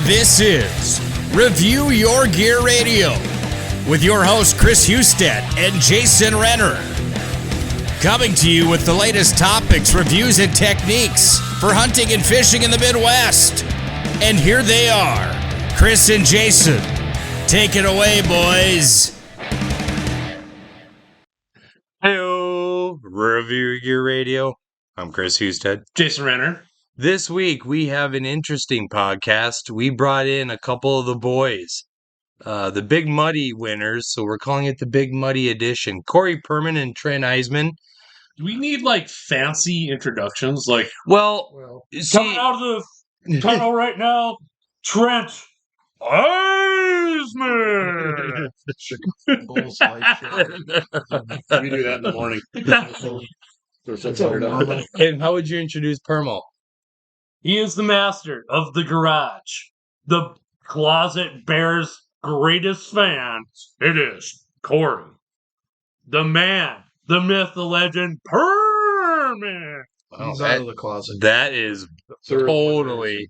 This is Review Your Gear Radio with your hosts Chris Husted and Jason Renner. Coming to you with the latest topics, reviews, and techniques for hunting and fishing in the Midwest. And here they are, Chris and Jason. Take it away, boys. Hello, Review Gear Radio. I'm Chris Husted. Jason Renner. This week we have an interesting podcast. We brought in a couple of the boys, the Big Muddy winners, so we're calling it the Big Muddy edition. Corey Perman and Trent Eiseman. Do we need like fancy introductions? Like, Well, coming out of the tunnel right now, Trent Eiseman. We do that in the morning. And how would you introduce Permo? He is the master of the garage, the Closet Bears' greatest fan. It is Corey, the man, the myth, the legend, Perman. He's out of the closet. That is totally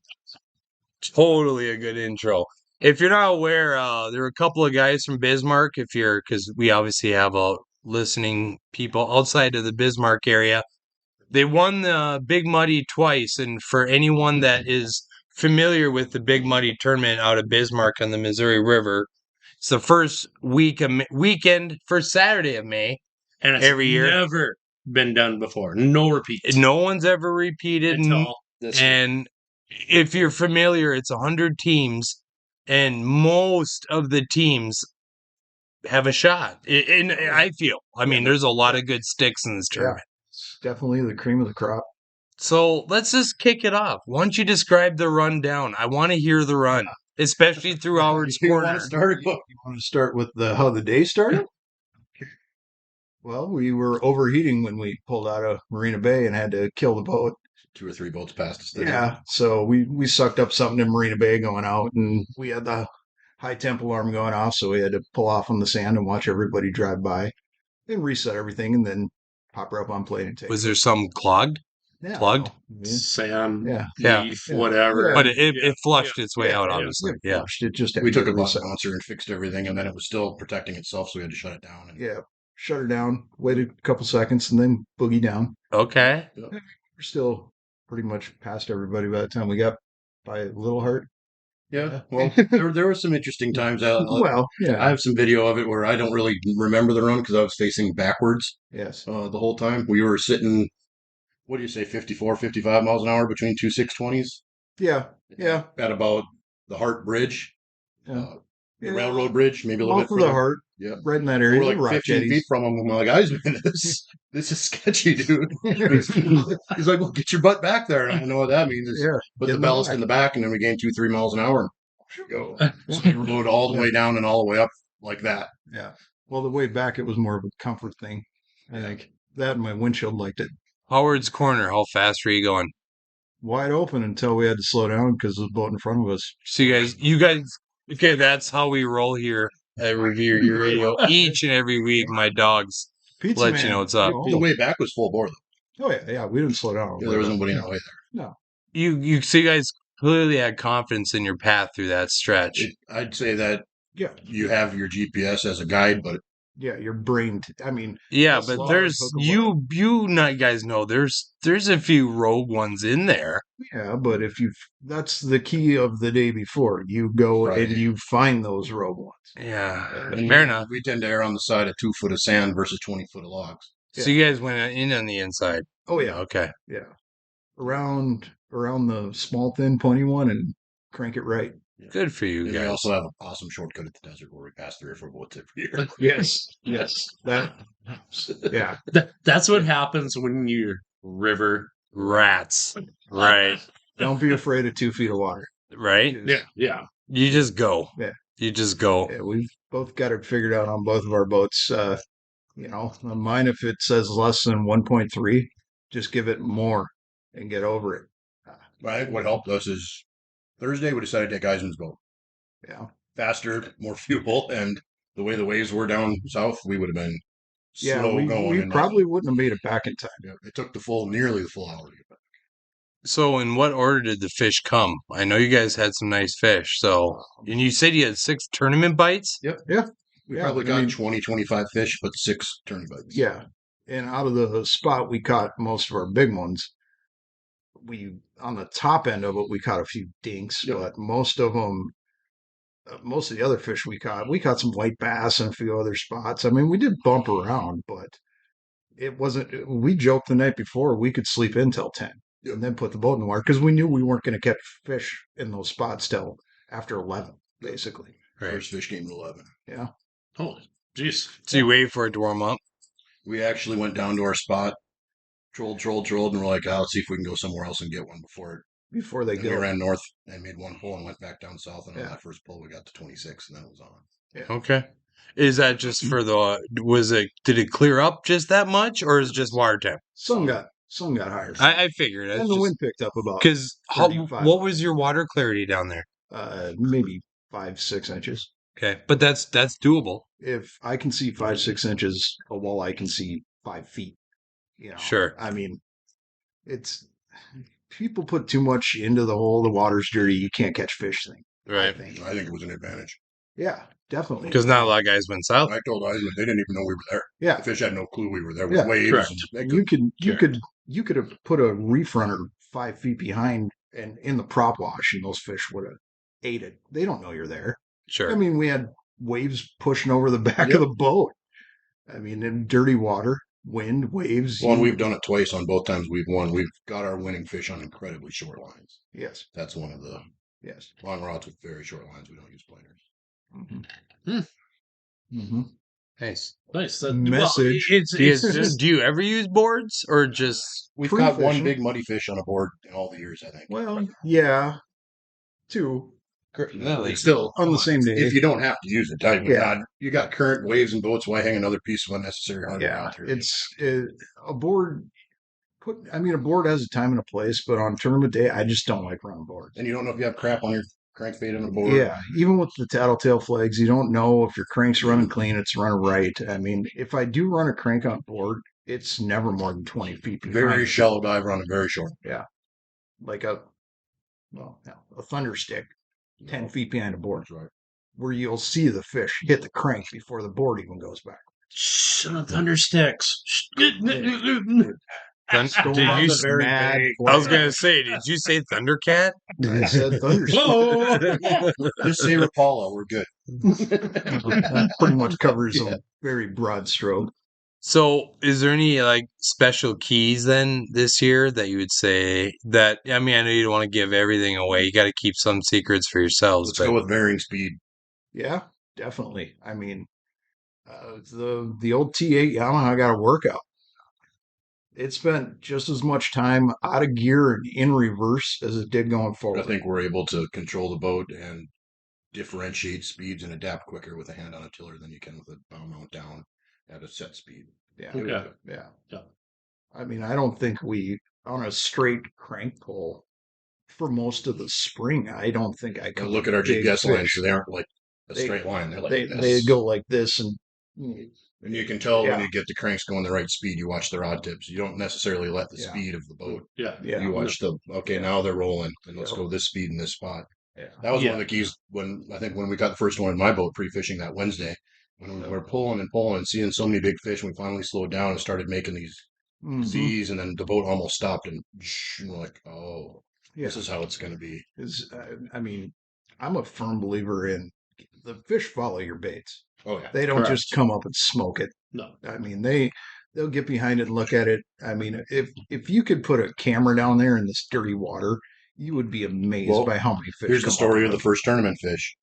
a good intro. If you're not aware, there are a couple of guys from Bismarck. Because we obviously have listening people outside of the Bismarck area. They won the Big Muddy twice, and for anyone that is familiar with the Big Muddy tournament out of Bismarck on the Missouri River, it's the first first Saturday of May, And it's every year. Never been done before. No repeats. No one's ever repeated. And if you're familiar, it's 100 teams, and most of the teams have a shot. And I mean, there's a lot of good sticks in this tournament. It's definitely the cream of the crop. So let's just kick it off. Why don't you describe the rundown? I want to hear the run, especially through Howard's Corner. You want to start with how the day started? Well, we were overheating when we pulled out of Marina Bay and had to kill the boat. 2 or 3 boats passed us. Yeah, so we sucked up something in Marina Bay going out, and we had the high temp alarm going off, so we had to pull off on the sand and watch everybody drive by and reset everything, and then pop her up on plane and take Was there some clogged? Yeah. Plugged? Sand, Yeah. leaf, whatever. Yeah. But it flushed its way out, yeah. obviously. Yeah. It just had We to took get a bus reset. bouncer and fixed everything, and then it was still protecting itself, so we had to shut it down. And Yeah, shut her down, waited a couple seconds, and then boogie down. Okay. We're still pretty much past everybody by the time we got by Little Heart. yeah, well, there were some interesting times. Well, yeah. I have some video of it where I don't really remember the run because I was facing backwards Yes. the whole time. We were sitting, what do you say, 54, 55 miles an hour between two 620s? Yeah. Yeah. At about the Hart Bridge, Yeah. the railroad bridge, maybe a little Off bit of the further. Heart. Yeah. Right in that area. We're like rock 15 jetties. feet from him. I'm like, guys, man, this is sketchy, dude. He's like, well, get your butt back there. And I don't know what that means. Is Yeah. put get the in ballast back. in the back, and then we gain 2-3 miles an hour. And go. So we rode all the way down and all the way up like that. Yeah. Well, the way back, it was more of a comfort thing. I think that and my windshield liked it. Howard's Corner, how fast were you going? Wide open until we had to slow down because the boat in front of us. So you guys, okay, that's how we roll here at Review Your Radio. Each and every week, my dogs Pizza let Man, you know what's up. The way back was full bore, though. Oh, yeah. Yeah. We didn't slow down. Yeah, there was nobody in our way there. No. So you guys clearly had confidence in your path through that stretch. I'd say that Yeah. you have your GPS as a guide, but Yeah. Your brain. I mean, Yeah, That's but long, there's hook 'em you not guys know there's a few rogue ones in there. yeah, but that's the key of the day before. You go Right. and you find those rogue ones. Yeah, and fair enough. we tend to err on the side of 2 foot of sand versus 20 foot of logs. So you guys went in on the inside. Oh, yeah. Okay. Yeah. Around the small, thin, pointy one and crank it right. Good for you And we guys. also have an awesome shortcut at the desert where we pass 3 or 4 boats every year. Yes. Yes. Yeah. That's what happens when you're river Rats. Right. Don't be afraid of 2 feet of water. Right? Yeah. You just go. Yeah. You just go. Yeah, we've both got it figured out on both of our boats. On mine, if it says less than 1.3, just give it more and get over it. I think what helped us is Thursday we decided to take Eisenman's boat. Yeah. Faster, more fuel, and the way the waves were down south, we would have been Yeah, slow we going. and probably wouldn't have made it back in time. it took nearly the full hour to get back. So, in what order did the fish come? I know you guys had some nice fish. So, and you said you had 6 tournament bites? Yep. Yeah. We Yeah, probably I got mean- 20, 25 fish, but 6 tournament bites. Yeah. And out of the spot, we caught most of our big ones. On the top end of it, we caught a few dinks, Yep. but most of them, most of the other fish we caught some white bass and a few other spots. I mean, we did bump around, but it wasn't, we joked the night before we could sleep in till 10 and then put the boat in the water because we knew we weren't going to catch fish in those spots till after 11, basically. Right. First fish came at 11. Yeah. Holy jeez. So, you wait for it to warm up? We actually went down to our spot, trolled, and we're like, let's see if we can go somewhere else and get one before They then go. we ran north and made one pull and went back down south. And on Yeah. that first pull, we got to 26, and then it was on. Okay. Is that just for did it clear up just that much, or is it just water temp? Sun got higher. I figured. and the wind picked up about Because 35. what was your water clarity down there? maybe 5-6 inches. Okay, but that's doable. If I can see 5-6 inches, a walleye can see 5 feet. Sure. I mean, it's people put too much into the hole. The water's dirty. You can't catch fish thing. Right. I think it was an advantage. Yeah, definitely. Because not a lot of guys went south. I told Eiseman they didn't even know we were there. Yeah, The fish had no clue we were there with Yeah, waves. correct. And you could have put a reef runner 5 feet behind and in the prop wash, and those fish would have ate it. They don't know you're there. Sure. I mean, we had waves pushing over the back of the boat. I mean, in dirty water, wind, waves. Well, and we've done it twice on both times we've won. We've got our winning fish on incredibly short lines. Yes, That's one of the yes. long rods with very short lines. We don't use planers. Mm-hmm. Nice. Nice. Message. Do you ever use boards or just? We've Free got one fishing. big muddy fish on a board in all the years, I think. Well, yeah, 2 It's still on the same day. if you don't have to use it. Tell you, Yeah. God, you got current waves and boats. Why hang another piece of unnecessary hardware Yeah, out there? it's a board. A board has a time and a place, but on tournament day, I just don't like running boards. And you don't know if you have crap on your crankbait on the board. Yeah, even with the tattletale flags, you don't know if your crank's running clean, it's running right. I mean, if I do run a crank on board, it's never more than 20 feet behind. Very shallow diver on a very short. Like a thunder stick, 10 feet behind a board, That's right. where you'll see the fish hit the crank before the board even goes back. Son of thundersticks. Storm Did on you the very smack- big I was flag. gonna say, did you say Thundercat? I said thunder stick. Just say Rapala. We're good. That pretty much covers a very broad stroke. So, is there any special keys then this year that you would say that? I mean, I know you don't want to give everything away. You got to keep some secrets for yourselves. Let's But go with varying speed. Yeah, definitely. I mean, the old T8 Yamaha got a workout. It spent just as much time out of gear and in reverse as it did going forward. I think we're able to control the boat and differentiate speeds and adapt quicker with a hand on a tiller than you can with a bow mount down at a set speed. Yeah, Okay. yeah. I mean, I don't think we on a straight crank pull for most of the spring. I don't think I And could look at our big GPS lines. fish. So they aren't like a They- straight line. They're like They this. go like this, and And you can tell when Yeah. you get the cranks going the right speed. You watch the rod tips. You don't necessarily let the Yeah. speed of the boat. Yeah. yeah, You watch Yeah. now they're rolling, and let's Yeah. go this speed in this spot. yeah. That was Yeah. one of the keys when we got the first one in my boat pre-fishing that Wednesday. When we were pulling and seeing so many big fish, we finally slowed down and started making these Mhm. Z's, and then the boat almost stopped, and we're like, oh, Yeah. this is how it's going to be. I mean, I'm a firm believer in the fish follow your baits. Oh yeah, They don't Correct. just come up and smoke it. No. I mean, they'll get behind it and look at it. I mean, if you could put a camera down there in this dirty water, you would be amazed Well, by how many fish. here's the come story up of the with first tournament fish.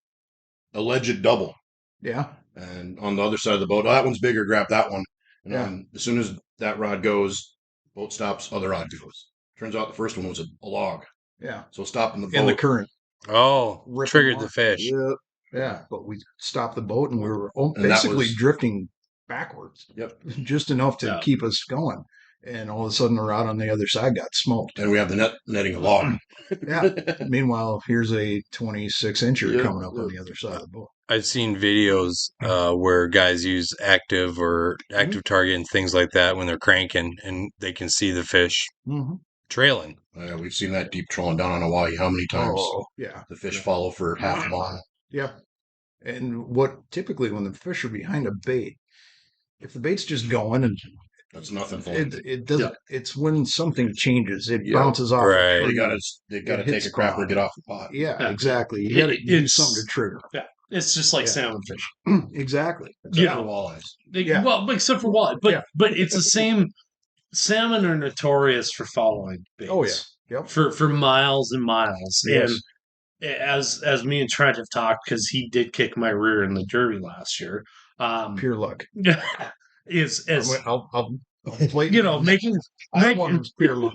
Alleged double. it. Yeah, And on the other side of the boat, oh, that one's bigger, grab that one. And Yeah. as soon as that rod goes, boat stops, other rod goes. Turns out the first one was a log. yeah. So stopping the boat. In the current, Oh, Rip triggered them the off. fish. Yeah. But we stopped the boat and we were And that basically was- drifting backwards, Yep. just enough to Yeah. keep us going. And all of a sudden, the rod on the other side got smoked. And we have the netting a log. Yeah. Meanwhile, here's a 26 incher Yeah, coming up on yeah. the other side of the boat. I've seen videos where guys use active or active target and things like that when they're cranking, and they can see the fish. Mm-hmm. trailing. We've seen that deep trolling down on Hawaii. How many times yeah. the fish follow for half a mile? Yeah. And what typically when the fish are behind a bait, if the bait's just going and That's nothing for them. it doesn't, it's when something changes, it Yeah. bounces off. Right. They The gotta tree. take hits a crapper and bottom. get off the pot. Yeah, Yeah. exactly. You got to do It's- something to trigger. Yeah, it's just like Yeah. salmon fishing. Exactly. Except Yeah. for walleyes. Yeah. Well, except for walleye, but Yeah. but it's the same. Salmon are notorious for following baits. Oh yeah. Yep. For miles and miles. Yes. And as me and Trent have talked, because he did kick my rear in the Derby last year. Pure luck. is I'll play. making That one was pure luck.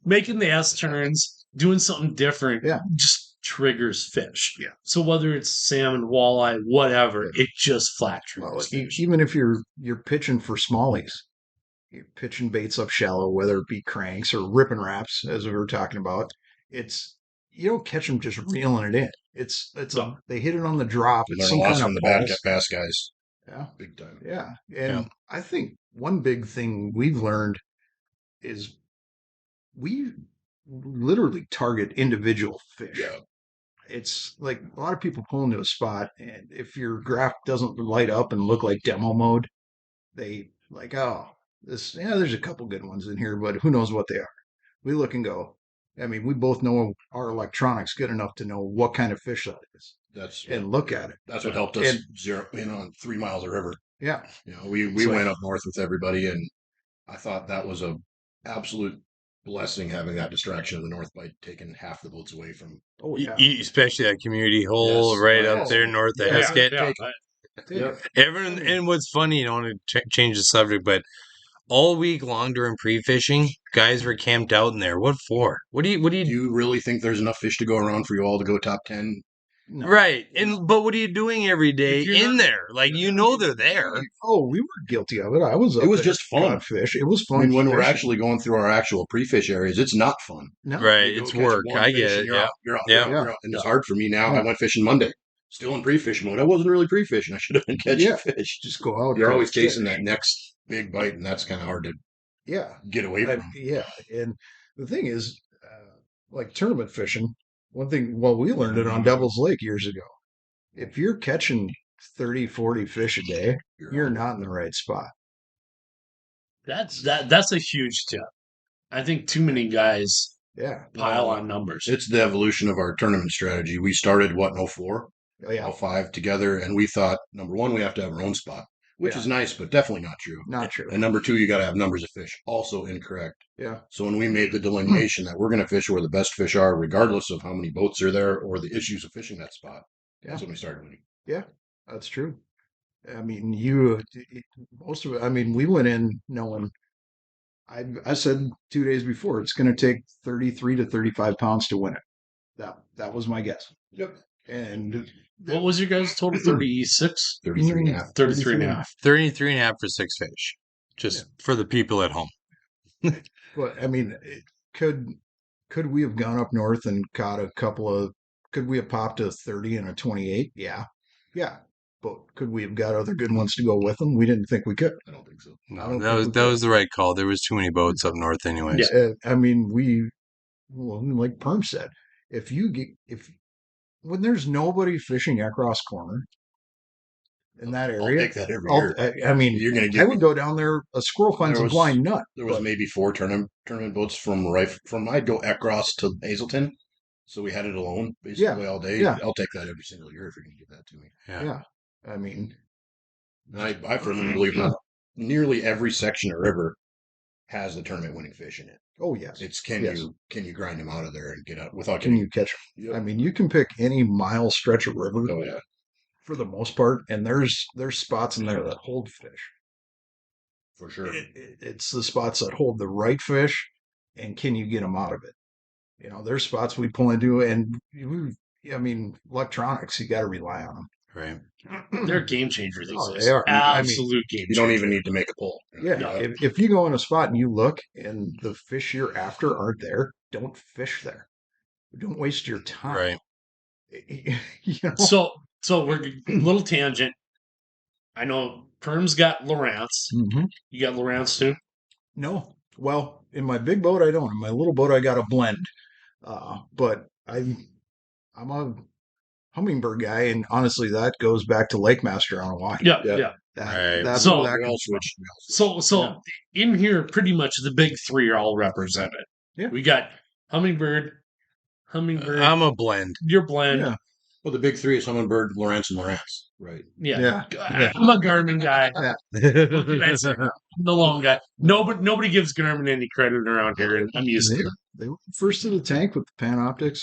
making the S turns, doing something different, Yeah. just triggers fish. Yeah. So whether it's salmon, walleye, whatever, it just flat Well, triggers fish. even if you're pitching for smallies, you're pitching baits up shallow, whether it be cranks or ripping wraps, as we were talking about. It's you don't catch them just reeling it in. No. They hit it on the drop. We It's learn some a lot kind from of the bad pulse. fast guys. Yeah, Big time. yeah, and Yeah. I think one big thing we've learned is we literally target individual fish. Yeah. It's like a lot of people pull into a spot, and if your graph doesn't light up and look like demo mode, they like, oh, there's a couple good ones in here, but who knows what they are. We look and go, I mean, we both know our electronics good enough to know what kind of fish that is That's and look at it. That's what helped us And- zero in on 3 miles of river. Yeah. We So- went up north with everybody, and I thought that was a absolute blessing having that distraction of the North by taking half the boats away from. Oh, yeah. Especially that community hole Yes. right Oh, up there north of yeah. Heskett. Yep. Everyone, and what's funny, I don't want to change the subject, but all week long during pre-fishing, guys were camped out in there. What for? What do you Do you really think there's enough fish to go around for you all to go top 10? No. right? But what are you doing every day If you're in not- there? Like they're there. Oh, we were guilty of it. I was. It was just fun. Fish. It was fun. I mean, when we're fishing. actually going through our actual pre-fish areas, it's not fun. No. Right, You go it's catch work. one I fish get and it. You're Yeah. out, you're out, Yeah. you're out. And it's hard for me now. I went fishing Monday, still in pre-fish mode. I wasn't really pre-fishing. I should have been catching Yeah. fish. Just go out. You're always catch chasing fish. that next big bite, and that's kind of hard to Yeah. get away from. Yeah. And the thing is, like tournament fishing, one thing, well, we learned it on Devil's Lake years ago. If you're catching 30, 40 fish a day, you're not in the right spot. That's a huge tip. I think too many guys Yeah. pile on numbers. It's the evolution of our tournament strategy. We started, in 04, Oh, yeah. 05 together, and we thought, number one, we have to have our own spot, which Yeah. is nice, but definitely not true. Not true. And number two, you got to have numbers of fish. Also incorrect. Yeah. So when we made the delineation that we're going to fish where the best fish are, regardless of how many boats are there or the issues of fishing that spot, that's when we started winning. Yeah. That's true. I mean, most of it, I mean, we went in knowing, I said 2 days before, it's going to take 33 to 35 pounds to win it. That was my guess. Yep. And What was your guys' total? 36? 33 and a half. 33 and a half. 33 and a half for 6 fish. Just for the people at home. but I mean, could we have gone up north and caught a couple of? Could we have popped a 30 and a 28? Yeah. But could we have got other good ones to go with them? We didn't think we could. I don't think so. I No, don't that think was we that could. was the right call. There was too many boats up north, anyways. I mean, like Perm said, if when there's nobody fishing across corner in that I'll area, take that every year. I mean, You're going to I get. would go down there. A squirrel finds There a was- blind nut. There was but- maybe 4 tournament boats from I'd go across to Hazelton. So we had it alone basically all day. yeah. I'll take that every single year if you're going to give that to me. yeah. I mean, And I firmly believe that nearly every section of river has the tournament winning fish in it. oh yes. It's Yes. can you grind them out of there and get out without Can getting you catch 'em? Yep. I mean, you can pick any mile stretch of river Oh yeah. for the most part, and there's spots in there that hold fish. For sure. It's the spots that hold the right fish, and can you get them out of it? You know, there's spots we pull into, and I mean, electronics, you got to rely on them. Right. They're game changers these Oh, days. they are. I mean, Absolute game You changers. don't even need to make a pull. Yeah, No. if you go in a spot and you look, and the fish you're after aren't there, don't fish there. Don't waste your time. Right. You know? So we're a little tangent. I know Perm's got Lawrence. Mhm. You got Lawrence too? No, Well, in my big boat, I don't. In my little boat, I got a blend. But I'm a hummingbird guy, and honestly, that goes back to Lake Master on Hawaii. Yeah, Yeah. yeah. Right. That's So- where that We all comes from. switched. So in here, pretty much the big three are all represented. Yeah. We got hummingbird. I'm a blend. Your blend. Yeah, Well, the big three is Hummingbird, Lawrence, and Lawrence. Right. Yeah. yeah. I'm a Garmin guy. Yeah. What can I say? I'm the lone guy. Nobody gives Garmin any credit around here, and I'm used to it. They were first to the tank with the Panoptics.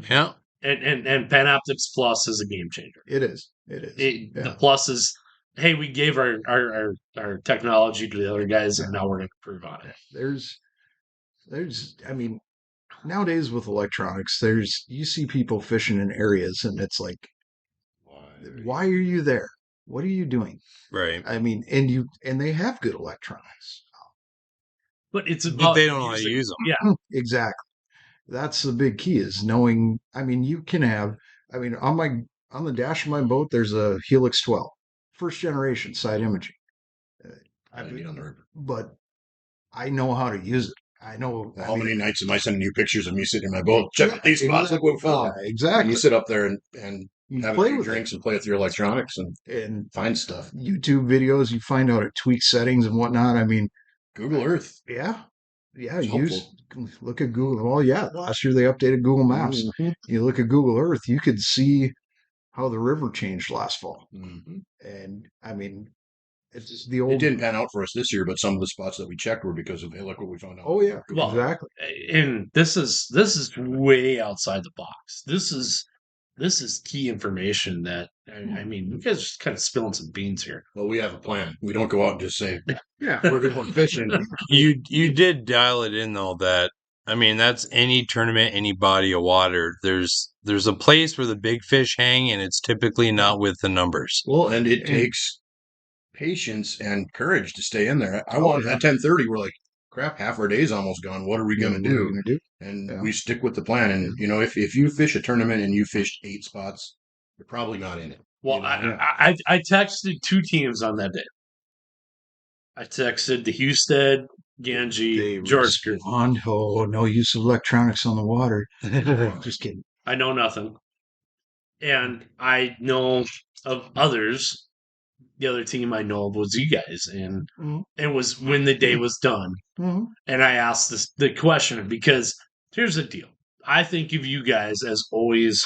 Yeah. And Panoptics Plus is a game changer. It is. The Yeah. Plus is, hey, we gave our technology to the other guys, and now we're going to improve on it. There's, I mean, nowadays with electronics, you see people fishing in areas, and it's like, why are you there? What are you doing? Right. I mean, and they have good electronics. But it's But about they don't know how to using- use them. Yeah. Exactly. That's the big key is knowing. I mean, you can have. I mean, on the dash of my boat, there's a Helix 12, first generation side imaging. I mean, on the river. But I know how to use it. I know. How many nights am I sending you pictures of me sitting in my boat? Check out these spots. Look what we found. Yeah, And exactly. you sit up there and You have a play few with drinks and play with your electronics and it. And find stuff. YouTube videos, you find out how to tweak settings and whatnot. I mean, Google Earth. yeah, It's look at Google. Well, yeah, last year they updated Google Maps. Mhm. You look at Google Earth, you could see how the river changed last fall. Mhm. And I mean, it's the It old. didn't pan out for us this year, but some of the spots that we checked were because of, hey, look what we found out. Oh yeah, Well, exactly. And this is way outside the box. This is key information that I mean, you guys are just kind of spilling some beans here. Well, we have a plan. We don't go out and just say, Yeah, we're going fishing. You did dial it in though that I mean that's any tournament, any body of water. There's a place where the big fish hang, and it's typically not with the numbers. Well, and it takes patience and courage to stay in there. I want yeah. at 10:30. We're like, crap, half our day's almost gone. What are we going to What are we do? gonna do? And Yeah. we stick with the plan. And you know, if you fish a tournament and you fished 8 spots, you're probably not in it. Well, You know? I texted 2 teams on that day. I texted the Husted, Ganji, George Group. Oh, no use of electronics on the water. Just kidding. I know nothing. And I know of others. The other team I know of was you guys. And Mhm. it was when the day was done. Mhm. And I asked the question because here's the deal. I think of you guys as always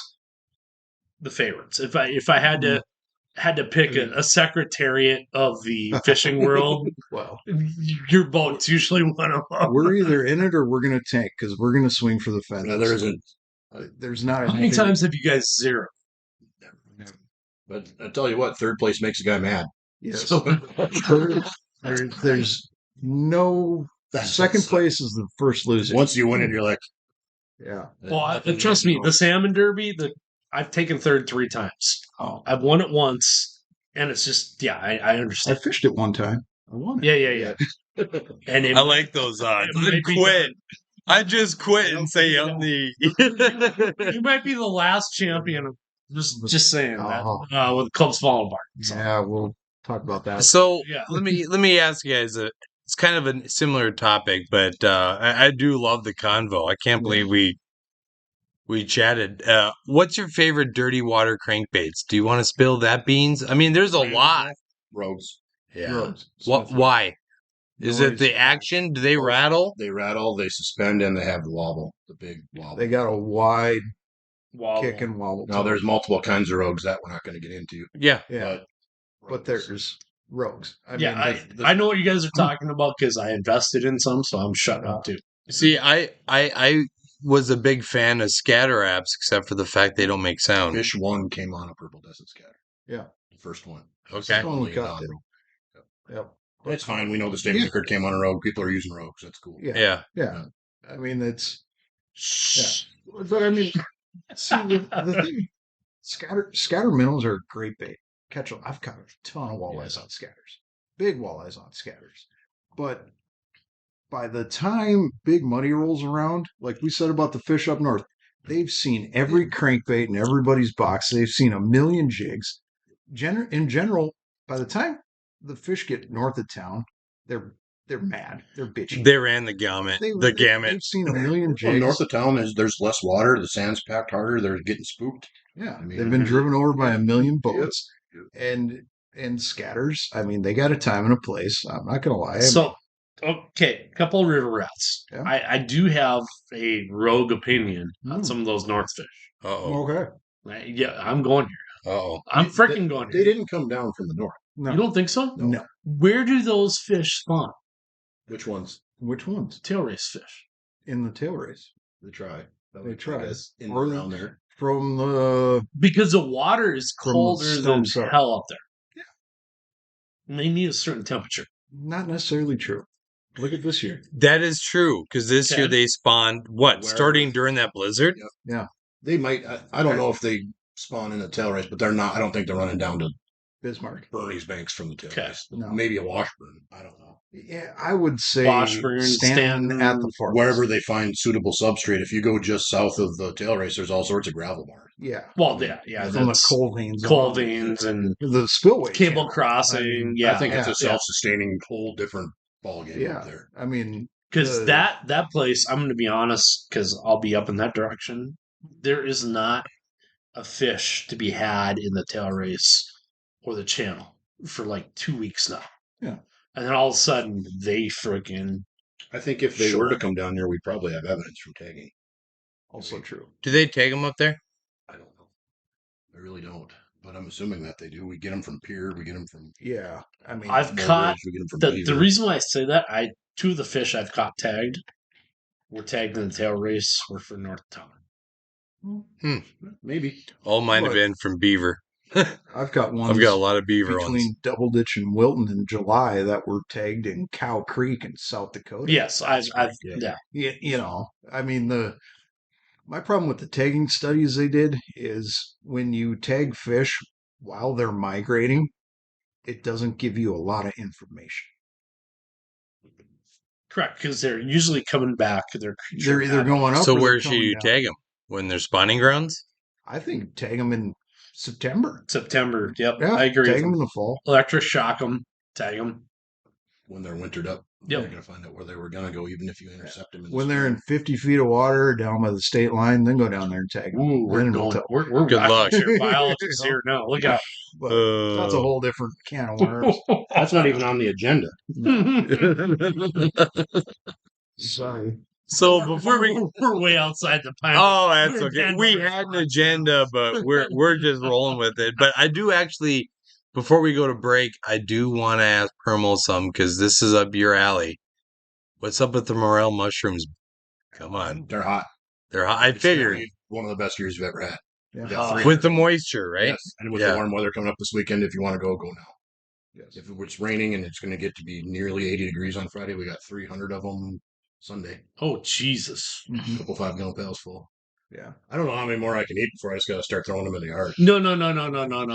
the favorites. If I had to pick a secretariat of the fishing world, Well, your boat's usually one of them. we're either in it or we're gonna tank because we're gonna swing for the fence. No, there isn't. There's not. How many times have you guys zero? But I tell you what, third place makes a guy mad. Yes. So There's no. Second place is the first loser. once you win it, you're like, Yeah. Well, trust me, the Salmon Derby, I've taken third 3 times. Oh, I've won it once, and it's just I I understand. fished it one time. I won it. Yeah. And it, I like those odds. It might I'd be- quit. I just quit and say I'm the. you might be the last champion. Just saying that Oh. with clubs falling apart. So, Yeah, we'll talk about that. So Yeah. let me ask you guys it's kind of a similar topic, but I do love the convo. I can't believe we chatted. What's your favorite dirty water crankbaits? Do you want to spill that beans? I mean, there's a lot. rogues. Yeah. Rogues. What? Why? Is it Noise. the action? Do they rattle? They rattle, they suspend, and they have the wobble, the big wobble. They got a wide wobble. kick and wobble. Now, there's multiple kinds of rogues that we're not going to get into. Yeah. Yeah, But but there's rogues. I Yeah, mean, I know what you guys are talking about because I invested in some, so I'm shutting up too. See, I was a big fan of scatter apps, except for the fact they don't make sound. Fish 1 came on a purple desert scatter. Yeah. The first one. Okay. One we got Only there. Yep. That's fine. We know the state record came on a rogue. People are using rogues. That's cool. Yeah. Yeah. I mean, it's but I mean, see the thing. Scatter minnows are a great bait. I've caught a ton of walleyes on scatters, big walleyes on scatters. But by the time big muddy rolls around, like we said about the fish up north, they've seen every crankbait in everybody's box. They've seen a million jigs. In general, by the time the fish get north of town, they're they're mad. They're bitchy. They ran the gamut. They've seen a million Well, jigs. north of town, there's less water. The sand's packed harder. They're getting spooked. Yeah, I mean, they've been driven over by a million Yep. boats and scatters. I mean, they got a time and a place. I'm not gonna lie. So, okay, couple of river rats. Yeah. I do have a rogue opinion on some of those north fish. Uh-oh. Okay. Yeah, I'm going here. Uh-oh. I'm freaking going They here. didn't come down from the north. No. You don't think so? No. Where do those fish spawn? Which ones? Which ones? Tail race fish. In the tail race. They try. They try. In Or around there. From the Because the water is From the colder than stumps up. hell up there. Yeah. And they need a certain temperature. not necessarily true. Look at this year. That is true, because this year Okay. they spawned, what, Where- starting during that blizzard? Yep. They might. I don't know if they spawn in the tail race, but they're not. I don't think they're running down to Bismarck. Bernie's banks from the tail Okay. race. No. Maybe a Washburn. I don't know. Yeah, I would say Washburn, Stanton at the farthest. Wherever they find suitable substrate. If you go just south of the tail race, there's all sorts of gravel bars. Yeah. Well, yeah, From the that's coal veins. coal on. veins and The spillway. cable channel. crossing. I mean, yeah, I think it's a yeah. self-sustaining whole different ballgame Yeah. up there. I mean, Because the- that place, I'm going to be honest, because I'll be up in that direction. There is not a fish to be had in the tail race or the channel for like 2 weeks now. Yeah. And then all of a sudden, they freaking I think if they Sure. were to come down here, we'd probably have evidence from tagging. also true. Do they take them up there? I don't know. I really don't. But I'm assuming that they do. We get them from Pier. We get them from. Yeah. I mean, I've Moldridge, caught We get them from the Beaver. reason why I say that, two of the fish I've caught tagged were tagged in the tail race were for North Town. Maybe. All mine have What? been from Beaver. I've got ones I've got a lot of beaver ones. between Double Ditch and Wilton in July that were tagged in Cow Creek in South Dakota. Yes, I've Yeah. yeah. You know, I mean, my problem with the tagging studies they did is when you tag fish while they're migrating, it doesn't give you a lot of information. Correct, because they're usually coming back. They're They're either going up. So or where they're should coming you down. tag them? When they're spawning grounds? I think tag them in September. September. Yep, Yeah, I agree. tag with them them. in the fall. Electric shock them, tag them. When they're wintered up, Yep. you're going to find out where they were going to go, even if you intercept them. When they're in 50 feet of water down by the state line, then go down there and tag them. Ooh, we're Then we'll going. tell. We're Good luck. biologists here. No, look out. But that's a whole different can of worms. That's not even on the agenda. Sorry. So before we we're way outside the pipe. Oh, that's We're okay. in We Denver. had an agenda, but we're just rolling with it. But I do actually, before we go to break, I do want to ask Permo some because this is up your alley. What's up with the Morel Mushrooms? Come on, They're hot. they're hot. I It's figured gonna be one of the best years you've ever had. Yeah. We got Oh. with the moisture, right? Yes. And with Yeah. the warm weather coming up this weekend, if you want to go now. Yes. If it's raining and it's going to get to be nearly 80 degrees on Friday, we got 300 of them Sunday. Oh Jesus! A couple 5-gallon pails full. Yeah. I don't know how many more I can eat before I just got to start throwing them in the yard. No.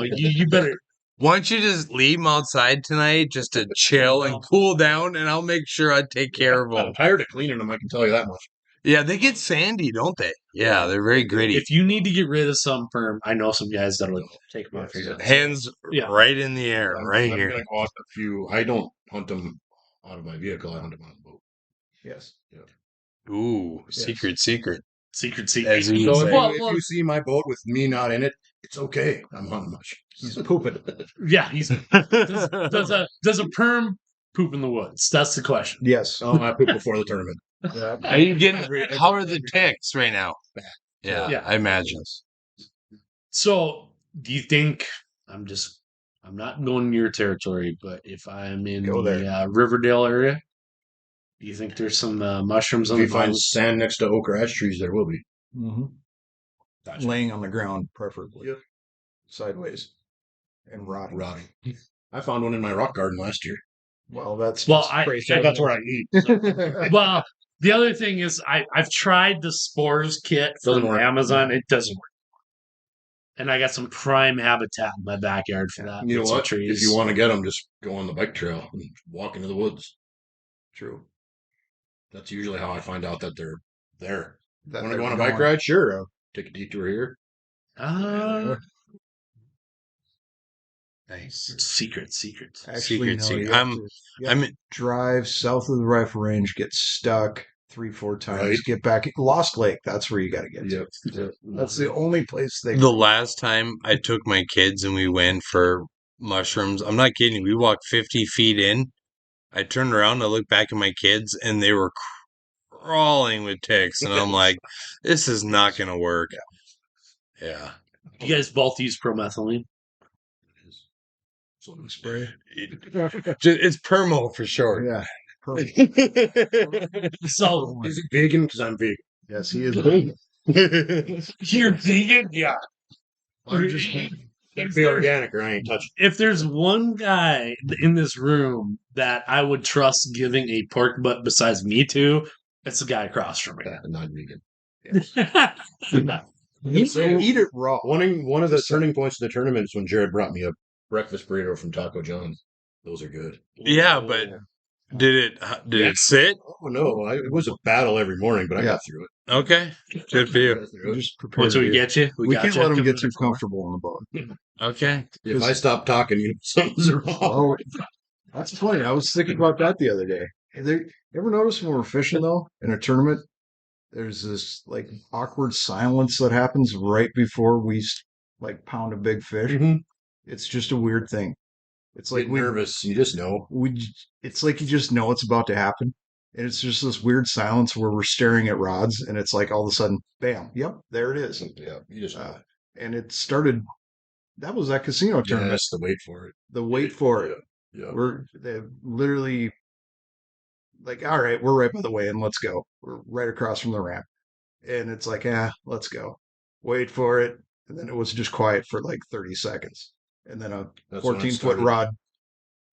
You better. Why don't you just leave them outside tonight just to chill and cool down, and I'll make sure I take care of I'm them. tired of cleaning them, I can tell you that much. Yeah, they get sandy, don't they? Yeah, they're very gritty. If you need to get rid of some perm, I know some guys that will take them off your hands. Hands Yeah. right in the air, right I'm here. going to go out a few. I don't hunt them out of my vehicle. I hunt them on the boat. Yes. Ooh, Yes. secret. Secret. As you So say. if you see my boat with me not in it, it's okay. I'm hunting much. He's pooping. Yeah, does a perm poop in the woods? That's the question. Yes. Oh, I poop before the tournament. Yeah. Are you getting? How are the ticks right now? Yeah, Yeah. I imagine. So, do you think I'm not going in your territory, but if I'm in Go the Riverdale area, do you think there's some mushrooms If on you the find vines? sand next to oak or ash trees, there will be. Mm-hmm. Laying on the ground, preferably. Yep. Sideways. And rotting. Rotting. I found one in my rock garden last year. Well, that's Well, just I crazy. that's where I eat. Well, the other thing is I've tried the spores kit Doesn't from work. Amazon. It doesn't work. And I got some prime habitat in my backyard for that. You know with some what? trees. If you want to get them, just go on the bike trail and walk into the woods. True. That's usually how I find out that they're there. That Want to they're go on a bike going. ride? Sure. I'll take a detour here. Uh, Nice. Secret. Actually, no. Secret. You have to I'm drive south of the rifle range, get stuck 3-4 times, Right. get back. Lost Lake. That's where you got to get to. Yep. That's the only place they. the last time I took my kids and we went for mushrooms. I'm not kidding. We walked 50 feet in. I turned around, I looked back at my kids, and they were crawling with ticks, and I'm like, "This is not gonna work." Yeah. You guys both use promethylene? Spray. It's Permo for short. Yeah. Perfect. So Is it vegan? Because I'm vegan. Yes, he is. you're vegan? Yeah. I'm just gotta be organic or I ain't touching. If there's one guy in this room that I would trust giving a pork butt besides me to, it's the guy across from me. Non-vegan. Eat it raw. One of the turning points of the tournament is when Jared brought me a breakfast burrito from Taco John's. Those are good. Yeah, but did it sit? Oh no, it was a battle every morning, but I got through it. Okay, good for you. Just prepare. Once we get you, We got can't you. let him get too comfortable on the boat. Okay, If I stop talking, something's wrong. Oh, that's funny. I was thinking about that the other day. You ever notice when we're fishing though in a tournament, there's this like awkward silence that happens right before we like pound a big fish. It's just a weird thing. It's like Get nervous. You just know. It's like you just know it's about to happen, and it's just this weird silence where we're staring at rods, and it's like all of a sudden, bam! Yep, there it is. Yeah, you just know. And it started. That was that casino tournament. That's the wait for it. The wait for it. Yeah. They literally like, all right, we're right by the way, and let's go. We're right across from the ramp, and it's like, let's go. Wait for it, and then it was just quiet for like 30 seconds, and then a 14-foot rod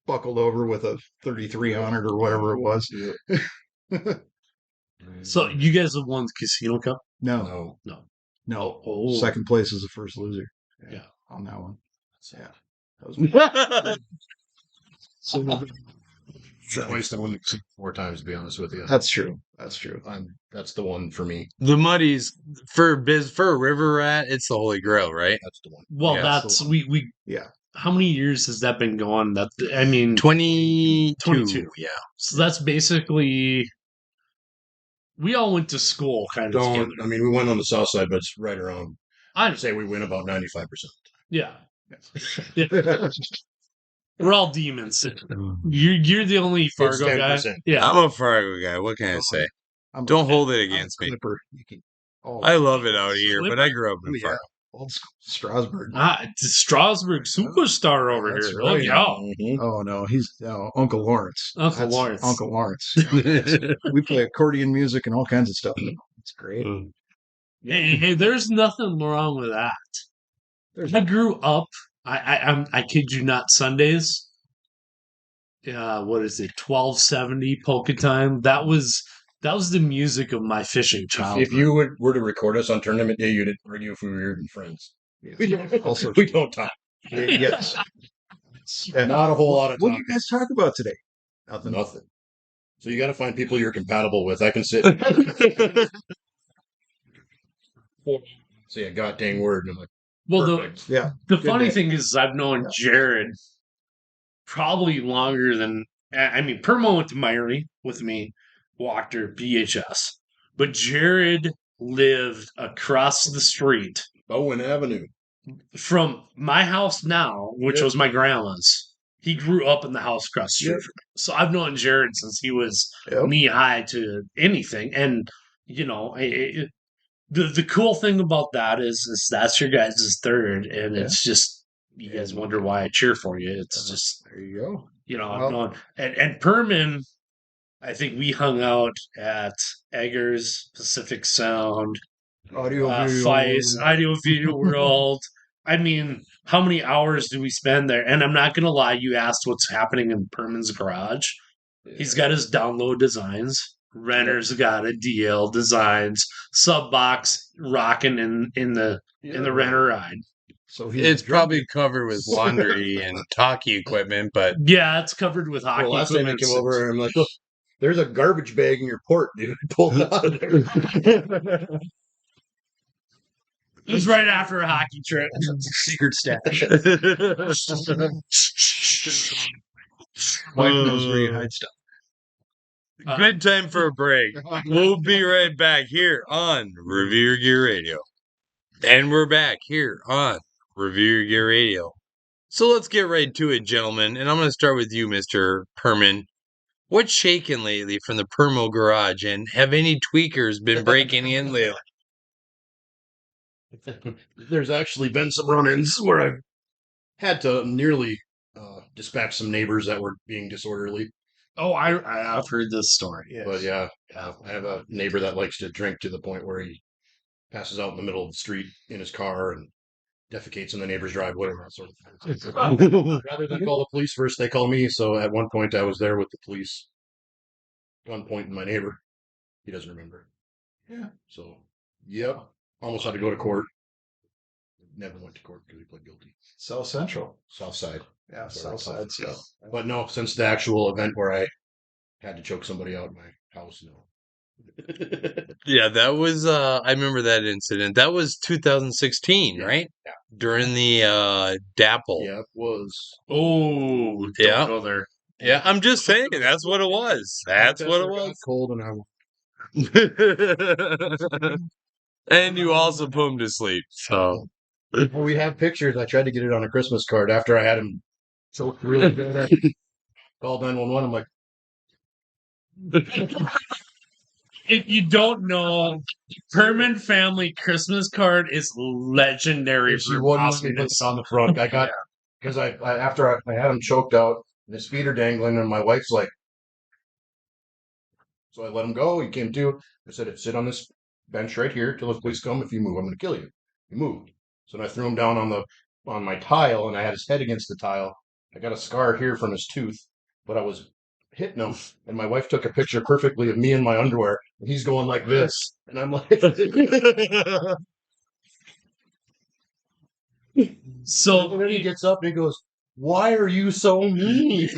buckled over with a 3300 or whatever it was. Yeah. So you guys have won the Casino Cup? No. Oh. Second place is the first loser. Yeah. On that one. Yeah. That was Twice I won the 4 times, to be honest with you. That's true. That's the one for me. the muddies for a river rat. It's the holy grail, right? That's the one. Well, Yeah, that's we. Yeah. How many years has that been going? 22. Yeah. So that's basically. We all went to school, kind of. We went on the south side, but it's right around. I'd say we win about 95%. Yeah. We're all demons. You're the only Fargo guy. 10%. Yeah. I'm a Fargo guy. What can I say? Don't hold it against me. I love it out here, but I grew up in Fargo. Old Strasburg. Strasburg superstar over That's here. right. Look out. Oh no, he's Uncle Lawrence. Uncle Lawrence. Uncle Lawrence. We play accordion music and all kinds of stuff. It's great. Hey, there's nothing wrong with that. I grew up. I kid you not. Sundays. What is it? 1270 polka time. That was the music of my fishing childhood. If you were to record us on tournament day, you'd argue if we were even friends. We don't talk. Yes. Not a whole lot of What talk. do you guys talk about today? Nothing. So you got to find people you're compatible with. I can sit. Say a goddamn word, and I'm like, well, perfect. the funny thing is, I've known Jared probably longer than. Permo went to Myrie with me, walked her BHS, but Jared lived across the street. Bowen Avenue. From my house now, which was my grandma's. He grew up in the house across the street from me. So I've known Jared since he was knee-high to anything. And, the cool thing about that is that's your guys' third. And it's just, you guys wonder why I cheer for you. It's just, there you go. I've known. And Perman, I think we hung out at Eggers, Pacific Sound, Feist, Audio Video World. How many hours do we spend there? And I'm not going to lie, you asked what's happening in Perman's garage. Yeah. He's got his download designs. Renner's got a DL designs. Sub box rocking in the Renner ride. So it's probably covered with laundry and hockey equipment, but yeah, it's covered with hockey last equipment. Time he came over, I'm like, oh, there's a garbage bag in your port, dude. Pull it out of there. It was right after a hockey trip. Secret stash. Wife knows where you hide stuff. Good time for a break. We'll be right back here on Review Your Gear Radio. And we're back here on Review Your Gear Radio. So let's get right to it, gentlemen. And I'm going to start with you, Mr. Perman. What's shaking lately from the Permo garage? And have any tweakers been breaking in lately? There's actually been some run-ins where I've had to nearly dispatch some neighbors that were being disorderly. Oh, I've heard this story. Yes. But yeah, I have a neighbor that likes to drink to the point where he passes out in the middle of the street in his car and defecates in the neighbor's driveway and that sort of thing. Rather than call the police first, they call me. So at one point, I was there with the police, gunpointing my neighbor. He doesn't remember. Yeah. So, yep, almost had to go to court. Never went to court because he pled guilty. South Central. South side. Yeah, South Side stuff. But no, since the actual event where I had to choke somebody out in my house, no. Yeah, that was, I remember that incident. That was 2016, right? Yeah. During the Dapple. Yeah, it was. Oh, don't Yeah. go there. Yeah, I'm just saying, that's what it was. That's what it was. Cold and I. And you also put him to sleep. So Well, we have pictures. I tried to get it on a Christmas card after I had him choked really bad. Called 911. I'm like, If you don't know, Perman family Christmas card is legendary she for wouldn't let me put awesomeness. it on the front. I got because after I had him choked out and his feet are dangling, and my wife's like, so I let him go. He came to. I said, sit on this bench right here till the police come. If you move, I'm going to kill you. He moved. So then I threw him down on my tile, and I had his head against the tile. I got a scar here from his tooth, but I was hitting him, and my wife took a picture perfectly of me in my underwear, and he's going like this, and I'm like, So and then he gets up and he goes, "Why are you so mean?"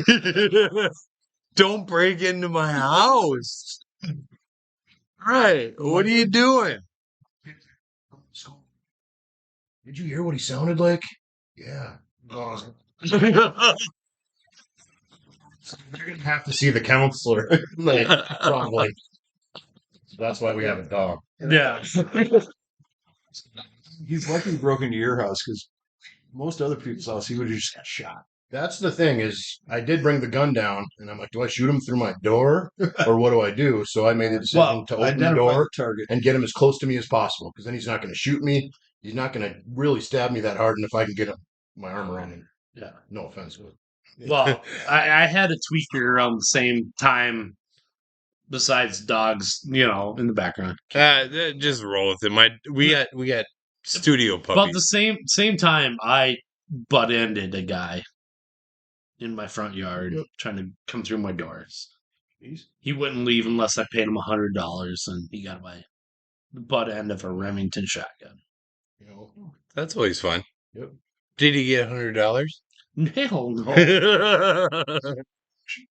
don't break into my house. Right. What are you doing? Did you hear what he sounded like? Yeah. You're gonna have to see the counselor. Like, probably. That's why we have a dog. yeah, He's lucky he broke into your house because most other people's house he would have just got shot. That's the thing is, I did bring the gun down, and I'm like, do I shoot him through my door, or what do I do? So I made the decision Well, to open the Identify door the target. and get him as close to me as possible, because then he's not going to shoot me. He's not going to really stab me that hard, and if I can get my arm around him, yeah. no offense, but Well, I had a tweaker around the same time. Besides dogs, in the background. Just roll with it. We got studio About puppies. the same time, I butt ended a guy in my front yard trying to come through my doors. He wouldn't leave unless I paid him $100, and he got the butt end of a Remington shotgun. That's always fun. Yep. Did he get $100? Hell no.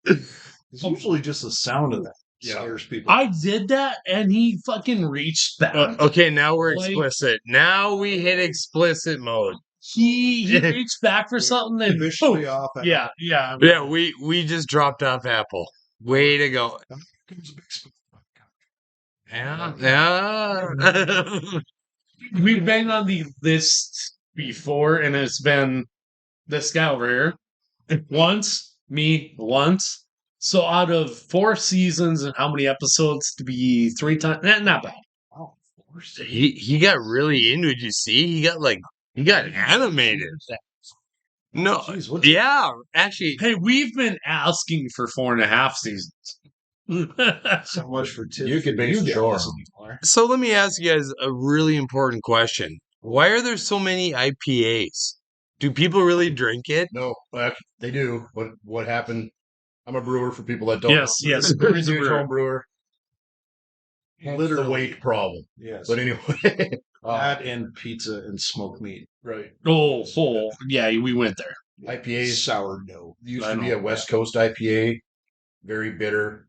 It's usually just the sound of that scares people. I did that, and he fucking reached back. Okay, now we're Like- explicit. Now we hit explicit mode. He reached back for something, and Officially off. yeah. Yeah, we just dropped off Apple. Way to go. Yeah. We've been on the list before, and it's been this guy over here once, me once. So out of 4 seasons and how many episodes to be 3 times? Not bad. Oh, He got really into it. You see, he got animated. No, Jeez, yeah, actually, Hey, we've been asking for 4.5 seasons. so much for tips. You could base for the show guys on. anymore. so let me ask you guys a really important question. Why are there so many IPAs? Do people really drink it? No, they do. But what happened? I'm a brewer for people that don't. Yes, know. yes. Huge home brewer. Literally. The weight problem. Yes. But anyway, That and pizza and smoked meat. right. Oh, yeah, we went there. IPAs Sourdough. used I to be know. a West Coast IPA, very bitter,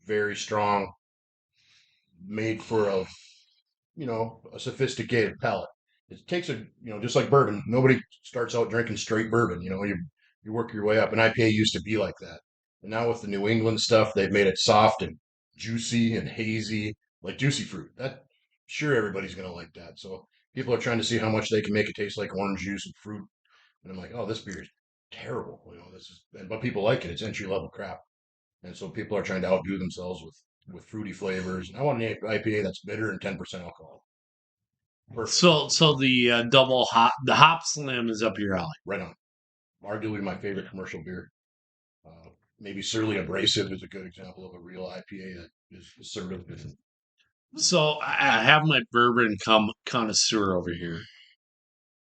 very strong, made for a sophisticated palate. it takes just like bourbon. Nobody starts out drinking straight bourbon. You work your way up. An IPA used to be like that. And now with the New England stuff, they've made it soft and juicy and hazy, like juicy fruit. Sure, everybody's going to like that. So people are trying to see how much they can make it taste like orange juice and fruit. And I'm like, oh, this beer is terrible. But people like it. It's entry level crap. And so people are trying to outdo themselves with fruity flavors. And I want an IPA that's bitter and 10% alcohol. Perfect. So the double hop, the hop slim is up your alley. Right on. Arguably my favorite commercial beer. Maybe Surly Abrasive is a good example of a real IPA that is assertive. So I have my bourbon connoisseur over here.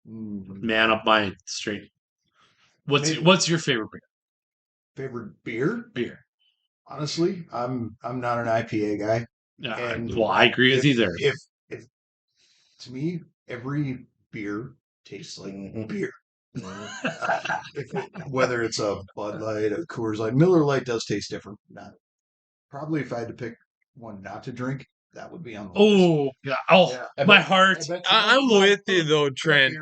Man up my street. What's your favorite beer? Favorite beer? Beer. Honestly, I'm not an IPA guy. Well, I agree with you there. If to me, every beer tastes like beer. Whether it's a Bud Light, a Coors Light, Miller Lite does taste different. Probably if I had to pick one not to drink, that would be on the list. Oh, yeah. Oh, Yeah. my heart. I'm with you though, Trent.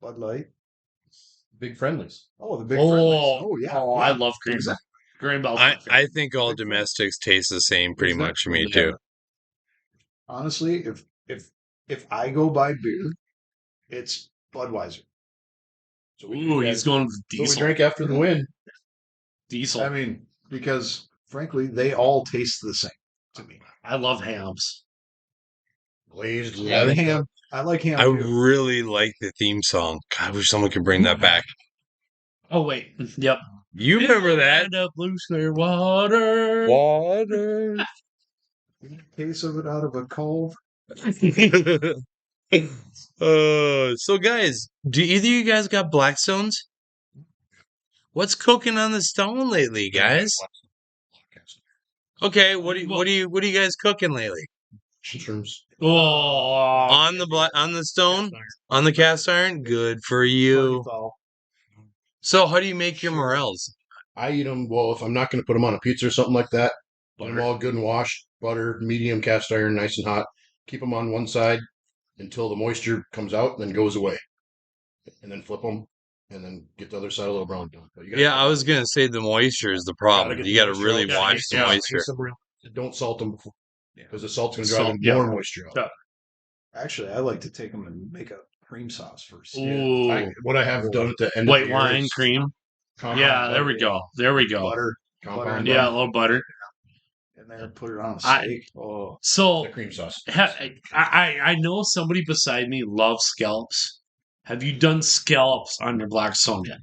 Bud Light. Big Friendlies. Oh, the big Friendlies. Oh, yeah. Oh, yeah. I love Green Bell. Green Bell. I think all domestics taste the same pretty much to me too. Honestly, if I go buy beer, it's Budweiser. Ooh, he's going with So we Diesel. drank after the win. Diesel. I mean, because frankly, they all taste the same to me. I love hams. Glazed. Yeah, the ham. I like ham I too. really like the theme song. God, I wish someone could bring that back. Oh wait, yep. You remember that? End up loose clear water. Water. Case of it out of a cove. So guys, do either of you guys got Blackstones? What's cooking on the stone lately, guys? Okay, what are you guys cooking lately? Mushrooms. Oh, On the stone, on the cast iron. Good for you. So, how do you make your morels? I eat them. Well, if I'm not going to put them on a pizza or something like that, get them Butter. all good and washed. Butter, medium cast iron, nice and hot. Keep them on one side until the moisture comes out and then goes away. And then flip them and then get the other side a little brown done. Yeah, I was gonna say the moisture is the problem. You got to really out. watch the Yeah. moisture. Don't salt them before, because the salt's going to Salt, drive yeah. more moisture out. Yeah. Actually, I like to take them and make a cream sauce first. Ooh. What I have done at the end White of the year wine is cream. compound Yeah, there we butter, go. There we go. Butter, compound Yeah, a butter, little butter. and then put it on a I- steak. So the cream sauce. I know somebody beside me loves scallops. Have you done scallops on your Blackstone yet?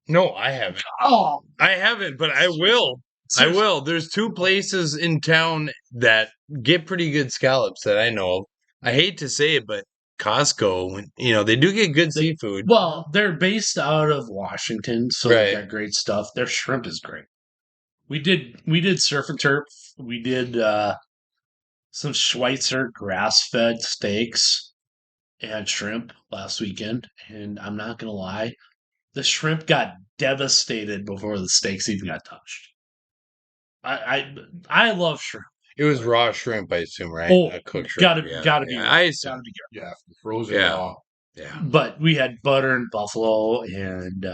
No, I haven't. Oh, I haven't, but I will. I will. There's two places in town that get pretty good scallops that I know of. I hate to say it, but Costco, they do get good seafood. Well, they're based out of Washington, so they Right. got great stuff. Their shrimp is great. We did surf and turf. We did some Schweitzer grass-fed steaks and shrimp last weekend, and I'm not gonna lie, the shrimp got devastated before the steaks even got touched. I love shrimp. It was raw shrimp, I assume, right? Oh, Not cooked gotta shrimp. be. Yeah, Right. I assume. Gotta be good. Yeah, frozen Yeah. raw. Yeah. But we had butter and buffalo and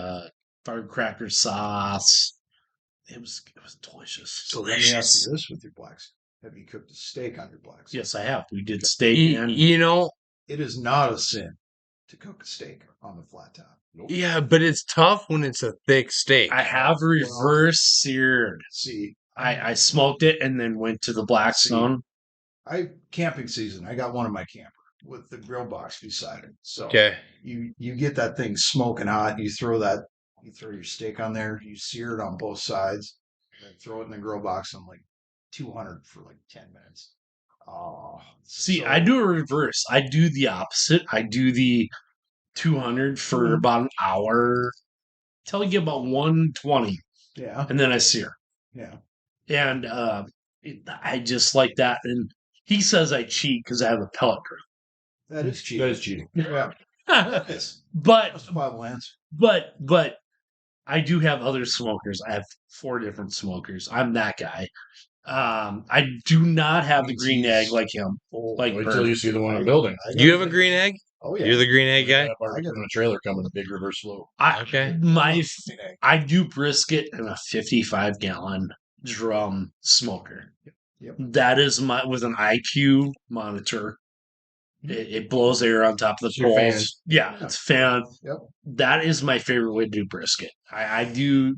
firecracker sauce. It was delicious. So let me ask you this with your blacks. Have you cooked a steak on your blacks? Yes, I have. We did steak and It is not a sin to cook a steak on the flat top. Nope. yeah, but it's tough when it's a thick steak. I have reverse seared. See, I smoked it and then went to the Blackstone. camping season. I got one in my camper with the grill box beside it. So Okay. you get that thing smoking hot. You throw your steak on there. You sear it on both sides. Then throw it in the grill box on like 200 for like 10 minutes. Oh, See, so- I do a reverse. I do the opposite. I do the 200 for about an hour till you get about 120, Yeah, and then I sear. yeah. And I just like that. And he says I cheat because I have a pellet That is cheap. That is cheating. Yeah, grill. that's but the Bible answer. but I do have other smokers. I have 4 different smokers. I'm that guy. I do not have the green egg like him. Like Wait till you see the one I'm building. Do you have a green egg? Oh yeah. You're the green egg guy? I got barbecue in a trailer coming, a big reverse flow. Okay. I do brisket in a 55-gallon drum smoker. Yep. That is with an IQ monitor. It blows air on top of It's the your poles. fan. Yeah, it's fan. Yep. That is my favorite way to do brisket. I do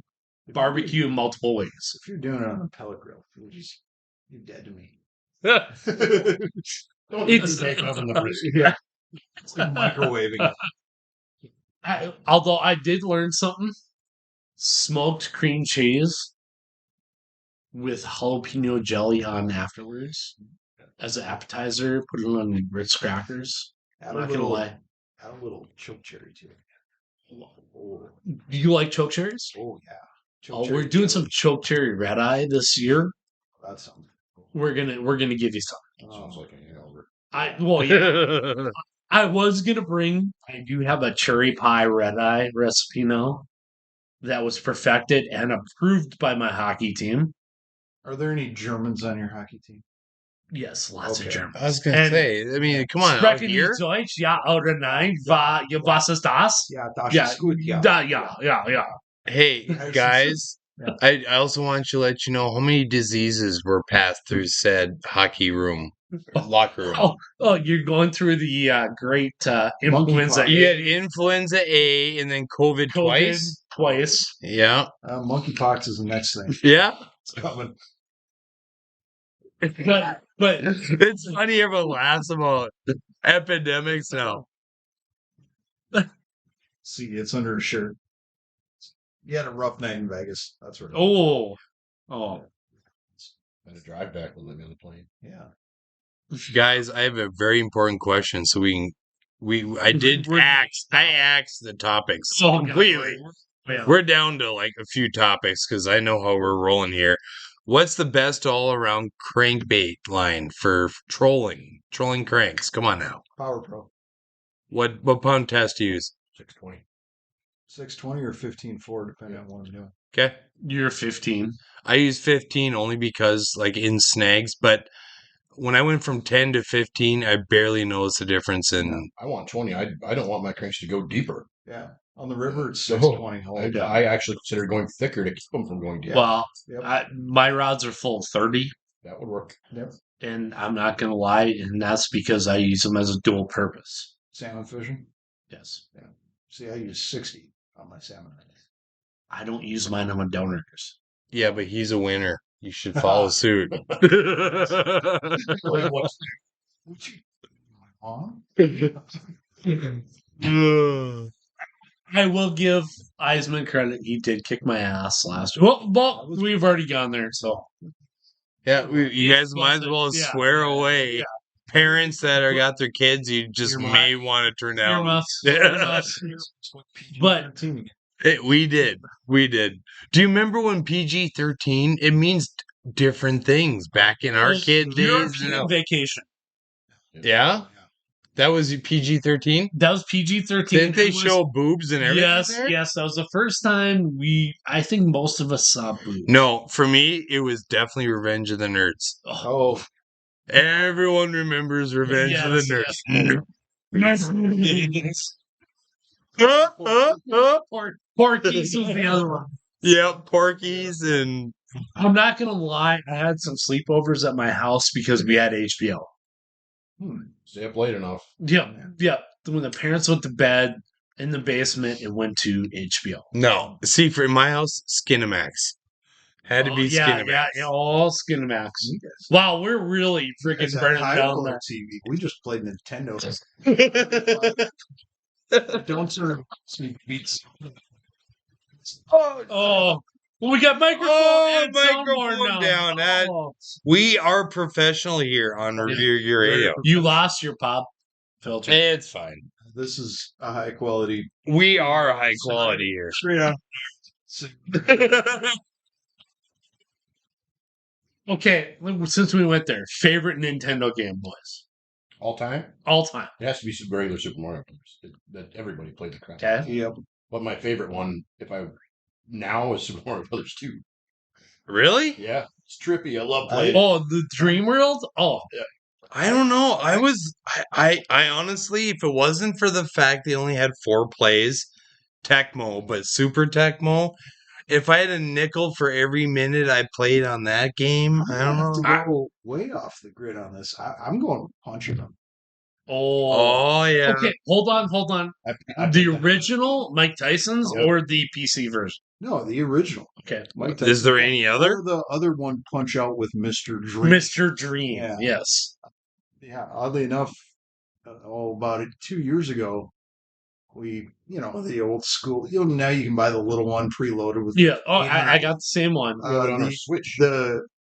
barbecue in multiple ways. If you're doing it on a pellet grill, you're dead to me. Don't eat the steak oven the brisket. Yeah. It's like microwaving it. Although I did learn something. Smoked cream cheese with jalapeno jelly on afterwards as an appetizer. Put it on Ritz crackers. I'm not gonna lie. Add a little choke cherry to it. Oh, Do you like choke cherries? oh yeah. Oh, we're doing some choke cherry red eye this year. That's something. We're gonna give you some. Sounds like a hangover. Yeah. I was gonna bring. I do have a cherry pie red eye recipe now that was perfected and approved by my hockey team. Are there any Germans on your hockey team? Yes, lots of Okay. Germans. I was going to And say, I mean, come on, out Sprechen here? die Deutsch? Ja oder nein? Was ist das? Yeah, das Yeah, ist gut. Yeah. yeah. Hey, guys, Yeah. I also want to let you know how many diseases were passed through said hockey room, locker room. Oh, you're going through the great influenza. You had influenza A and then COVID twice. Yeah. Monkeypox is the next thing. Yeah. It's coming. But It's funny everyone laughs about epidemics now. See, it's under a shirt. You had a rough night in Vegas. That's right. oh, And a drive back with me on the plane. Yeah. Guys, I have a very important question so I asked the topics completely. We're down to like a few topics because I know how we're rolling here. What's the best all-around crankbait line for trolling cranks? Come on now. Power Pro. What pound test do you use? 620. 620 or 15.4, depending on what I'm doing. Okay. You're 15. I use 15 only because like in snags, but when I went from 10 to 15, I barely noticed the difference in. I want 20. I don't want my cranks to go deeper. Yeah. On the river, it's So, 620. I actually consider going thicker to keep them from going deeper. Well, Yep. my rods are full of 30, That would work. Yep. and I'm not going to lie, and that's because I use them as a dual purpose. Salmon fishing. Yes. See, I use 60 on my salmon. I don't use mine on my donors. Yeah, but he's a winner. You should follow suit. I will give Eisman credit. He did kick my ass last week. Well, we've already gone there, so. Yeah, you guys might as well swear away. Yeah. Parents that are got their kids, you just may want to turn down. But We did. Do you remember when PG-13? It means different things back in our kid days. European Vacation. Yeah? That was PG-13? That was PG-13. Didn't they show boobs and everything? Yes. That was the first time I think most of us saw boobs. No, for me, it was definitely Revenge of the Nerds. Oh. Everyone remembers Revenge of the Nerds. Porky's was the other one. Yep, Porky's and... I'm not going to lie. I had some sleepovers at my house because we had HBO. Stay up late enough. Yeah. When the parents went to bed in the basement, it went to HBO. No. See, for in my house, Skinamax. Had to be Skinamax. Yeah, all Skinamax. Wow, we're really freaking burning down that TV. We just played Nintendo. Don't serve sweet beats. Oh, well, we got microphone microphone down. We are professional here on Review Your Radio. You lost your pop filter. It's fine. This is a high quality. We are high quality here. Yeah. Okay, since we went there, favorite Nintendo Game Boys All time? all time. It has to be regular Super Mario Brothers. That everybody played the crap. Okay. Yep. But my favorite one, now is Super Mario Brothers 2. Really? Yeah. It's trippy. I love playing. Oh, the Dream World? Oh, I don't know. I honestly, if it wasn't for the fact they only had 4 plays, Tecmo, but Super Tecmo, if I had a nickel for every minute I played on that game, I don't have to know. go way off the grid on this. I'm going punching them. oh. Oh, yeah. Okay, hold on. I The played that. original Mike Tyson's Yep. or the PC version? No, the original. Okay. Mike Is there Tyson. any other? Or the other one, Punch Out with Mr. Dream. Mr. Dream, Yeah. yes. Yeah, oddly enough, about 2 years ago, we, the old school. Now you can buy the little one preloaded with. Yeah, oh, I got the same one. We have it on our the Switch.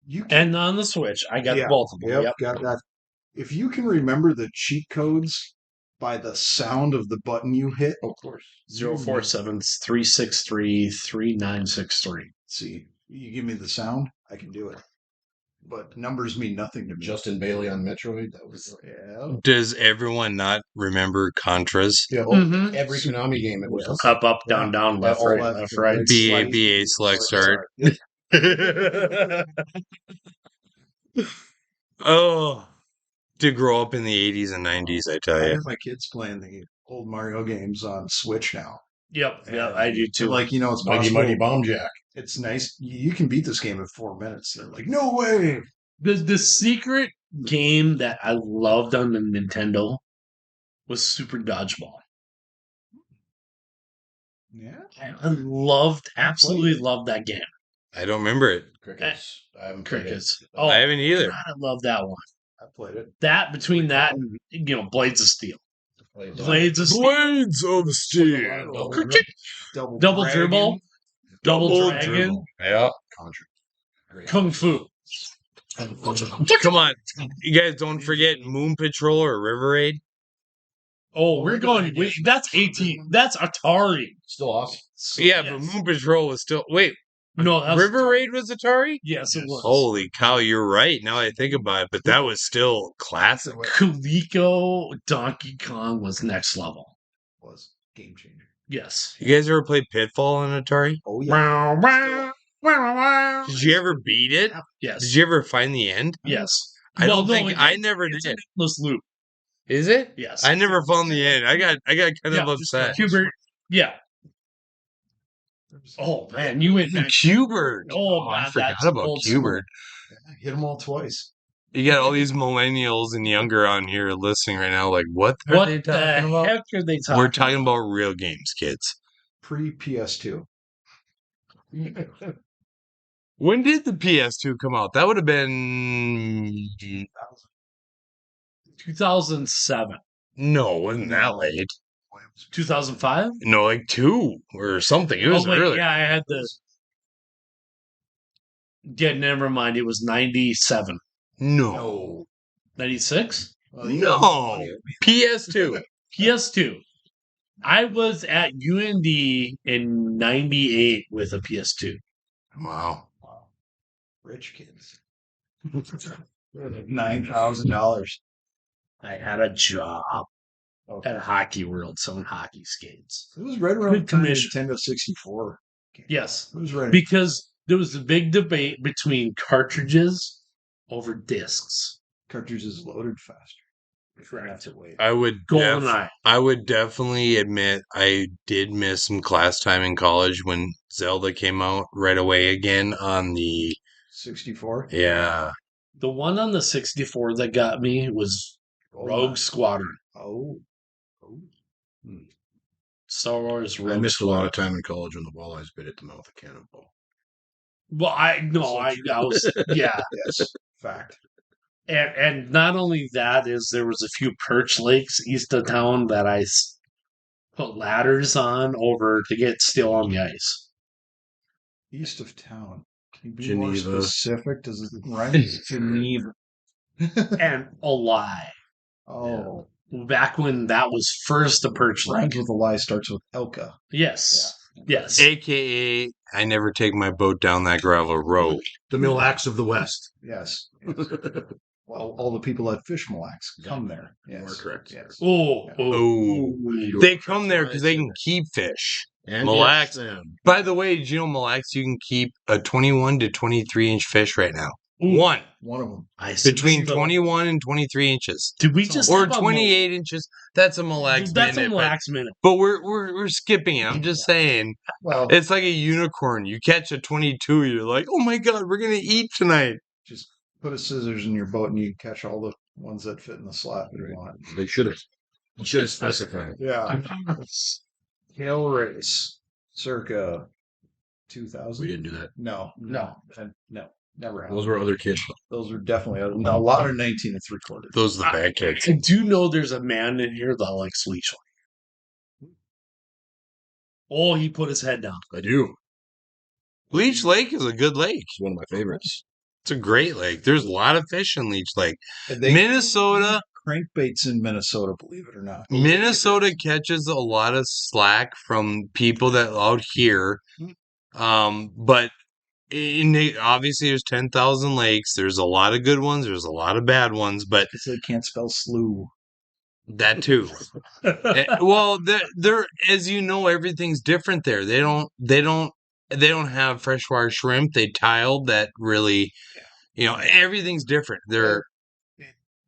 you can, And on the Switch, I got both of them. Yep, Yep. got that. If you can remember the cheat codes by the sound of the button you hit, Of course. 047-363-3963. see, you give me the sound, I can do it. But numbers mean nothing to me. Justin Bailey on Metroid. That was Does everyone not remember Contras? yeah. Mhm. Every Konami game it was. Yes. Up, up, down, down, left, all right, left, left, right. BA, select, start. Yep. Oh, to grow up in the 80s and 90s, I tell I you. have my kids playing the old Mario games on Switch now. Yep, And I do too. they're like, it's Mighty possible. Mighty Bomb Jack. It's nice. You can beat this game in 4 minutes. They're like, no way. The secret game that I loved on the Nintendo was Super Dodgeball. Yeah. I absolutely loved that game. I don't remember it. Crickets. I haven't played it. Crickets. I haven't either. God, I love that one. I played it. That, between that and, Blades of Steel. Played that. Blades of Steel. Blades of Steel. Double Dribble. Double Dragon. Dribble. Yeah. Contra. Great. Kung Fu. Come on. You guys don't forget Moon Patrol or River Raid. Oh, we're going. Wait, that's 18. That's Atari. Still awesome. Yeah, Yes. but Moon Patrol was still. Wait, No, that was River Raid was Atari? Yes, it was. Holy cow, you're right. Now I think about it, but that was still classic. Coleco Donkey Kong was next level. Was game changer. Yes. You guys ever play Pitfall on Atari? Oh yeah. Did you ever beat it? Yes. Did you ever find the end? Yes. I don't no, think I never did. Endless loop. Is it? Yes. I never found the end. I got kind of upset. Hubert. Yeah. Oh man, you went back. Cubert. Oh, I man, forgot that's about old school. Cubert. Hit them all twice. You got all these millennials and younger on here listening right now. Like, what are What they the talking about? heck are they talking? We're talking about real games, kids. Pre PS2. When did the PS2 come out? That would have been 2007, no, wasn't that late? 2005. No, like 2 or something. It was early. Yeah, I had the. Yeah, never mind. It was 97, No, 96, no. PS2. PS2. I was at UND in 98 with a PS2. Wow. Rich kids. $9,000. I had a job at Hockey World selling hockey skates. It was right around Good the time commission. Nintendo 64. Yes, It was right. because there was a big debate between cartridges over discs. Cartridges loaded faster. Correct. I would GoldenEye. I would definitely admit I did miss some class time in college when Zelda came out right away again on the 64. yeah. The one on the 64 that got me was Rogue Squadron. Oh. Star Wars Rogue I missed a lot of Squadron. time in college when the walleyes bit at the mouth of Cannonball. Well, I was yeah. Yes. Fact. And not only that is there was a few perch lakes east of town that I put ladders on over to get still on the ice. East of town. Can you be more Geneva. specific? Does it rhyme? Geneva. And a lie. Oh. Back when that was first a perch lake. Rhymes with a lie starts with Elka. Yes. Yes. AKA I never take my boat down that gravel road. The Mille Lacs of the West. Yes. Well, all the people at Fish Mille Lacs come there. You are Yes. correct. Yes. Oh. Oh. They come there because they can keep fish. And Mille yes, Lacs. them. By the way, did you know Mille Lacs, you can keep a 21 to 23 inch fish right now? Ooh. One of them. Between 21 and 23 inches. Did we just Or have a 28 inches. That's a Mille Lacs That's minute. a lax minute. But we're skipping it. I'm just saying. Well, It's like a unicorn. You catch a 22, you're like, oh my God, we're going to eat tonight. just put a scissors in your boat and you can catch all the ones that fit in the slot you want. They should have specified. Yeah. Tail race, circa 2000. We didn't do that. No, no, never happened. Those were other kids. Those were definitely a lot of 19 and 3/4. Those are the pancakes. I do know there's a man in here that likes leash lake. Oh, he put his head down. I do. Leech Lake is a good lake. It's one of my favorites. It's a great lake. There's a lot of fish in Leech Lake. They Minnesota. crankbaits in Minnesota, believe it or not. Minnesota catches a lot of slack from people that out here. But obviously there's 10,000 lakes. There's a lot of good ones. There's a lot of bad ones, but Because they can't spell slew. that too. Well, they're as you know, everything's different there. They don't have freshwater shrimp. They tiled that really, everything's different.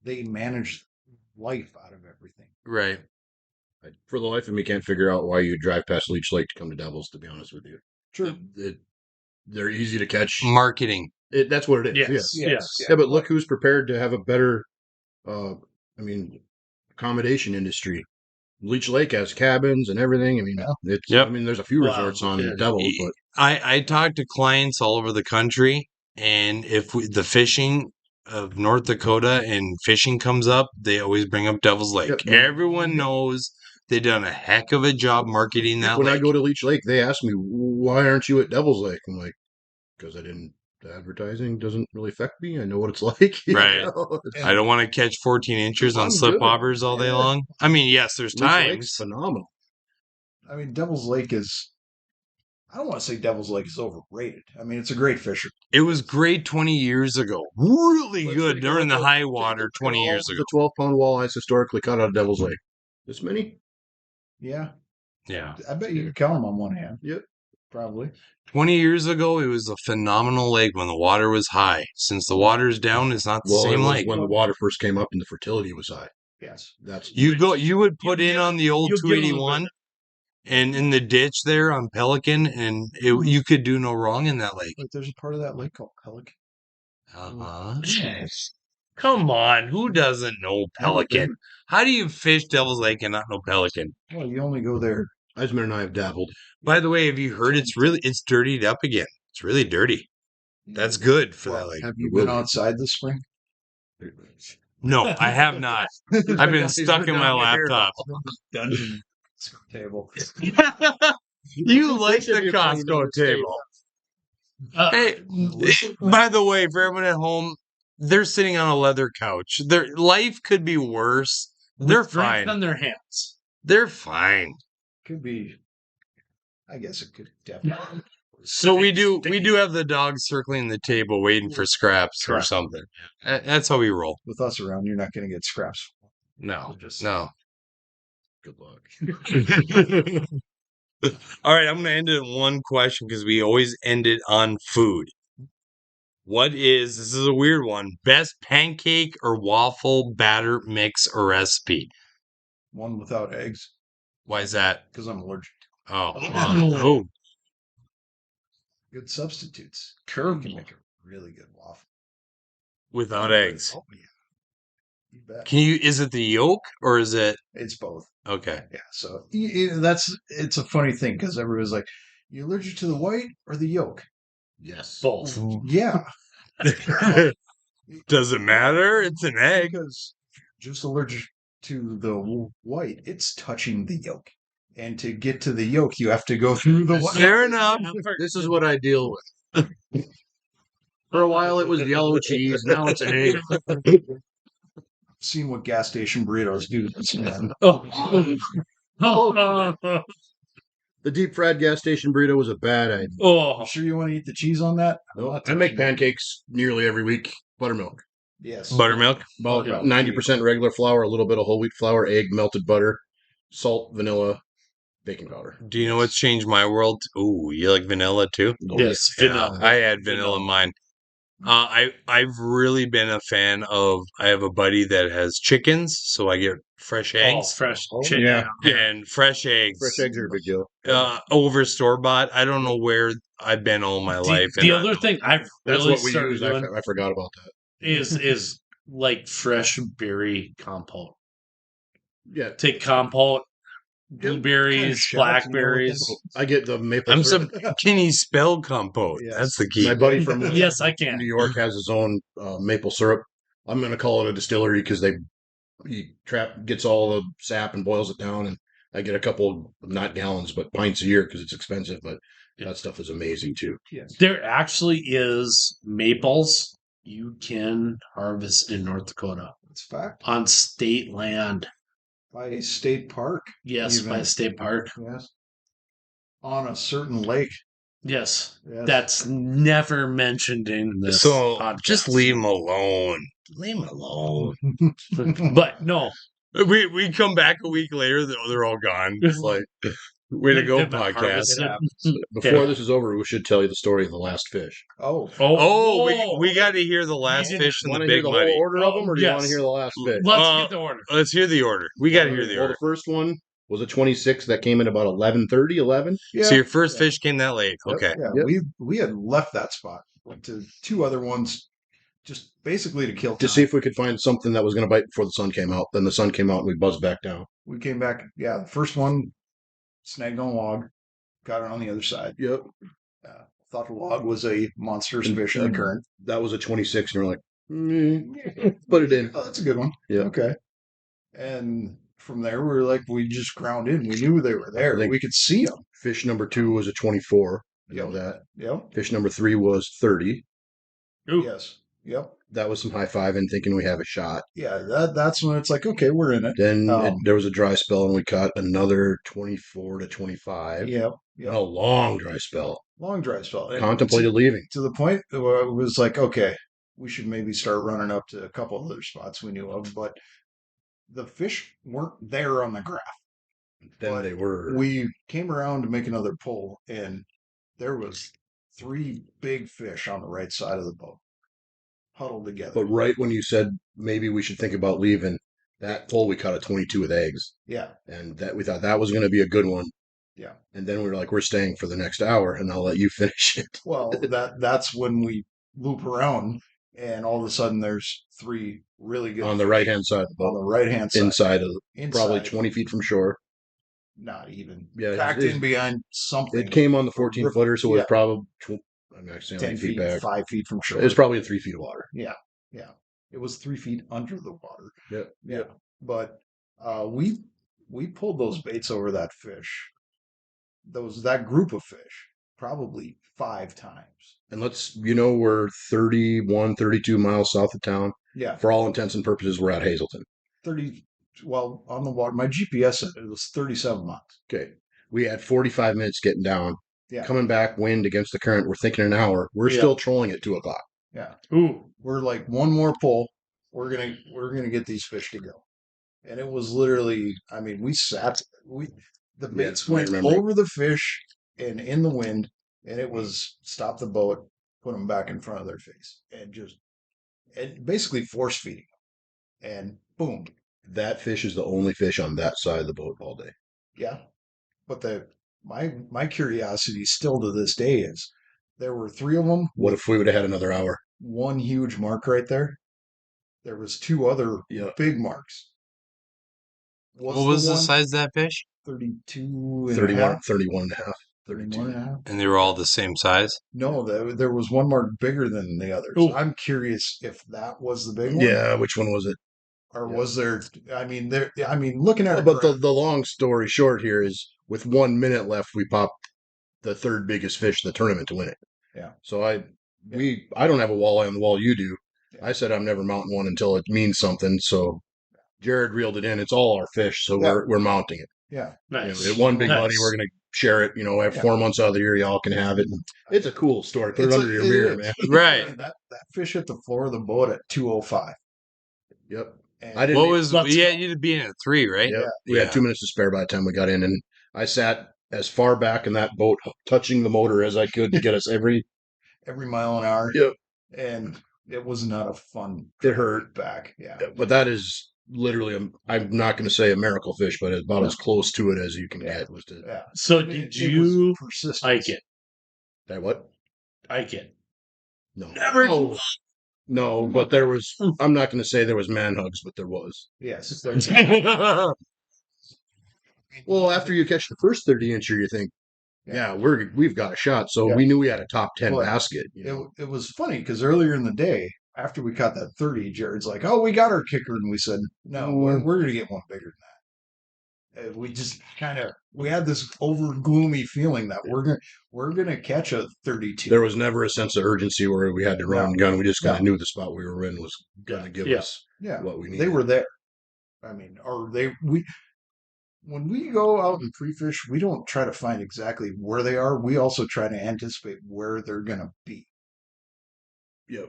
They manage life out of everything. Right. For the life of me, can't figure out why you drive past Leech Lake to come to Devils, to be honest with you. True. They're easy to catch. Marketing. That's what it is. Yes. Yeah, but look who's prepared to have a better, accommodation industry. Leech Lake has cabins and everything. I mean, there's a few resorts on Devils, but I talk to clients all over the country, and if the fishing of North Dakota and fishing comes up, they always bring up Devil's Lake. Yep. Everyone knows they've done a heck of a job marketing that when lake. I go to Leech Lake, they ask me, why aren't you at Devil's Lake? I'm like, because the advertising doesn't really affect me. I know what it's like. Right. I don't want to catch 14 inches on slip bobbers all day long. I mean, yes, there's Leech times. Lake's phenomenal. I mean, Devil's Lake is. I don't want to say Devil's Lake is overrated. I mean, it's a great fishery. It was great 20 years ago. Really good during the high water 20 years ago. The 12-pound walleyes historically caught out of Devil's Lake. This many? Yeah. Yeah. I bet you could count them on one hand. Yep. Probably. 20 years ago, it was a phenomenal lake when the water was high. Since the water's down, it's not the same lake. When the water first came up and the fertility was high. Yes. You would put in on the old 281 and in the ditch there on Pelican, and you could do no wrong in that lake. Like, there's a part of that lake called Pelican. Come on, who doesn't know Pelican? How do you fish Devil's Lake and not know Pelican? Well, you only go there. Eisman and I have dabbled. By the way, have you heard it's dirtied up again? It's really dirty. That's good for that lake. Have you been outside this spring? No, I have not. I've been stuck in my laptop. Dungeon table. You like the Costco table. Hey, by the way, for everyone at home, they're sitting on a leather couch. Their life could be worse. They're fine. On their hands. They're fine. Could be. I guess it could definitely. So we do have the dogs circling the table waiting for scraps or something. That's how we roll. With us around, you're not going to get scraps. No. Good luck. All right, I'm going to end it in one question because we always end it on food. This is a weird one, best pancake or waffle batter mix or recipe? One without eggs. Why is that? Because I'm allergic. Oh. Good substitutes. You can make a really good waffle. Without eggs. Oh, yeah. You bet. Is it the yolk or is it? It's both. Okay. Yeah. So it's a funny thing because everybody's like, you allergic to the white or the yolk? Yes. Both. Yeah. Does it matter? It's an egg. Because just allergic to the white, it's touching the yolk. And to get to the yolk, you have to go through the white. Fair enough. This is what I deal with. For a while, it was yellow cheese. Now it's an egg. Seen what gas station burritos do. The deep fried gas station burrito was a bad idea. I'm sure you want to eat the cheese on that? No, I make pancakes nearly every week. Buttermilk. Yes. Buttermilk? About 90% regular flour, a little bit of whole wheat flour, egg, melted butter, salt, vanilla, baking powder. Do you know what's changed my world? Ooh, you like vanilla too? Yes, vanilla. I had vanilla in mine. I've really been a fan of. I have a buddy that has chickens, so I get fresh eggs. Fresh Oh, chicken. yeah. And fresh eggs. Fresh eggs are a big deal. Over store bought. I don't know where I've been all my life. The and other thing I've That's really what we started use. doing I forgot about that. is like fresh berry compote. Yeah. Take compote, Kind blueberries, of shots, you know, blackberries. I get the maple I'm syrup. can he spell compote? Yes. That's the key. My buddy from Yes, I can. New York has his own maple syrup. I'm going to call it a distillery because he gets all the sap and boils it down, and I get a couple, not gallons, but pints a year because it's expensive. But that stuff is amazing too. Yes. There actually is maples you can harvest in North Dakota That's fact. on state land. By state park. Yes, Even. by state park. Yes. On a certain lake. Yes. Yes. That's never mentioned in this So podcast. just leave him alone. Leave him alone. But no. We come back a week later, they're all gone. It's like, way to go, They've been podcast. harvested. Before this is over, we should tell you the story of the last fish. Oh. Oh, we got to hear the last You fish in the Want to big hear the muddy. whole order of them, or do you want to Yes. hear the last fish? Let's get the order. Let's hear the order. We got to hear the Well, order. the first one was a 26 that came in about 11:30, 11. Yeah. So your first fish came that late. Yep, Okay. Yeah. Yep. We had left that spot. Went to two other ones, just basically to kill time. To see if we could find something that was going to bite before the sun came out. Then the sun came out and we buzzed back down. We came back. Yeah, the first one snagged on a log, got it on the other side. Yep. Thought the log was a monstrous fish in the current. That was a 26, and you're like, put it in. Oh, that's a good one. Yeah. Okay. And from there, we were like, we just ground in. We knew they were there. I think- We could see them. Fish number 2 was a 24. I know Yep. that. Yep. Fish number 3 was 30. Ooh. Yes. Yep. That was some high fiving, thinking we have a shot. Yeah. That's when it's like, okay, we're in it. Then Um, there was a dry spell, and we caught another 24 to 25. Yep. And Yep. a long dry spell. Long dry spell. And Contemplated leaving. to the point where it was like, okay, we should maybe start running up to a couple other spots we knew of, but the fish weren't there on the graph. Then But they were. We came around to make another pull, and there was 3 big fish on the right side of the boat, huddled together. But right when you said maybe we should think about leaving, that pull we caught a 22 with eggs, Yeah. and that we thought that was going to be a good one. Yeah. And then we were like, we're staying for the next hour, and I'll let you finish it. Well, that's when we loop around, and all of a sudden there's 3 really good On the fish right hand side of the on the boat, right hand side, inside of probably Inside. 20 feet from shore. Not even. Yeah, Packed it's- in behind something. It came on the 14 footer, so it was Yeah. probably, I'm actually 10 feet feet, back. 5 feet from shore. It was probably 3 feet of water. Yeah. It was 3 feet under the water. Yep. Yeah. But we pulled those baits over that fish. That group of fish probably 5 times. And we're 31, 32 miles south of town. Yeah. For all intents and purposes, we're at Hazelton. 30 well, on the water. My GPS said it was 37 miles. Okay. We had 45 minutes getting down. Yeah. Coming back, wind against the current. We're thinking an hour. We're Yeah. still trolling at 2 o'clock. Yeah. Ooh. We're like, one more pull. We're gonna get these fish to go. And it was literally, I mean, the baits I went remember. over the fish and in the wind, and it was stop the boat, put them back in front of their face, and basically force feeding them. And boom. That fish is the only fish on that side of the boat all day. Yeah. But my curiosity still to this day is there were 3 of them. What if we would have had another hour? One huge mark right there. There was 2 other Yeah. big marks. What was the one size of that fish? 32 and 31, a half? 31 and a half. 31 and a half? And they were all the same size? No, there was one mark bigger than the others. Ooh. I'm curious if that was the big one. Yeah, which one was it? Or Yeah. was there, looking at it. But the long story short here is with 1 minute left, we popped the 3rd biggest fish in the tournament to win it. Yeah. So I don't have a walleye on the wall. You do. Yeah. I said I'm never mounting one until it means something. So Jared reeled it in. It's all our fish, so Yeah. we're mounting it. Yeah. Nice. At one big Nice. buddy, we're gonna share it. I have Yeah. 4 months out of the year, y'all can have it. And it's a cool story. Put it under your mirror, man. Right. That fish hit the floor of the boat at 2:05. Yep. And I didn't. What was, Let's yeah, go. you'd be in at 3, right? Yep. We Yeah. had 2 minutes to spare by the time we got in, and I sat as far back in that boat, touching the motor as I could to get us every mile an hour. Yep. And it was not a fun. It hurt back. Yeah. But that is literally, I'm not going to say a miracle fish, but it's about as close to it as you can get. Yeah. So did you like it? That what? Like it? No. Never. Oh. No, but there was, I'm not going to say there was man hugs, but there was. Yes. Well, after you catch the first 30-incher, you think, yeah, we've got a shot. So we knew we had a top 10 basket. It was funny because earlier in the day, after we caught that 30, Jared's like, "Oh, we got our kicker," and we said, "No, we're going to get one bigger than that." We just we had this over gloomy feeling that we're gonna catch a 32. There was never a sense of urgency where we had to run and gun. We just kind of knew the spot we were in was going to give us what we needed. They were there. I mean, when we go out and pre-fish, we don't try to find exactly where they are. We also try to anticipate where they're going to be. Yeah.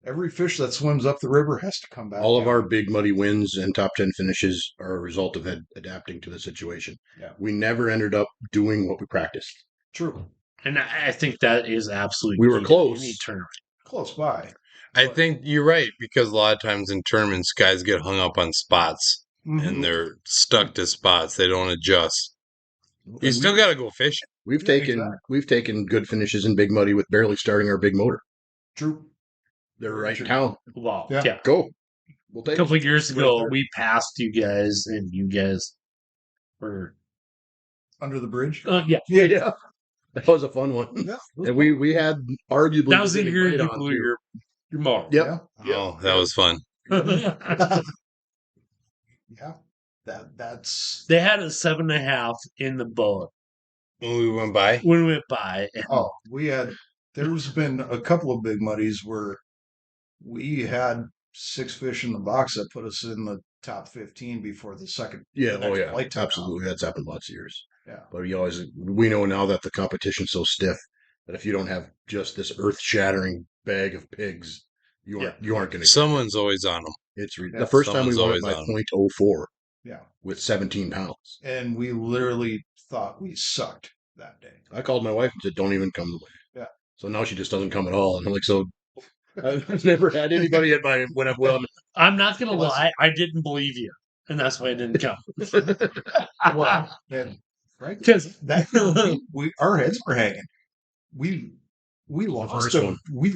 Every fish that swims up the river has to come back. All of our big muddy wins and top 10 finishes are a result of adapting to the situation. Yeah. We never ended up doing what we practiced. True. And I think that is absolutely. We were close. Close by. I think you're right, because a lot of times in tournaments, guys get hung up on spots. Mm-hmm. And they're stuck to spots. They don't adjust. You still got to go fishing. We've taken good finishes in big muddy with barely starting our big motor. True. They're right in town. Wow. Yeah. Yeah. Go. We'll take a couple of years ago, we passed you guys, and you guys were under the bridge. Yeah. That was a fun one. Yeah. And we had arguably that was the year you blew your motor. Yep. Oh, that was fun. Yeah, that's. They had a 7.5 in the boat when we went by. Oh, there's been a couple of big muddies where we had 6 fish in the box that put us in the top 15 before the second. Yeah, flight took absolutely. That's happened lots of years. Yeah, but we know now that the competition's so stiff that if you don't have just this earth-shattering bag of pigs, you aren't going to. Someone's always on them. The first time we won it by .04. Yeah, with 17 pounds, and we literally thought we sucked that day. I called my wife and said, "Don't even come." Yeah. So now she just doesn't come at all, and I'm like, so. I've never had anybody at my when I've well. I'm not gonna lie, I didn't believe you, and that's why I didn't come. Wow, right? Because our heads were hanging. We lost we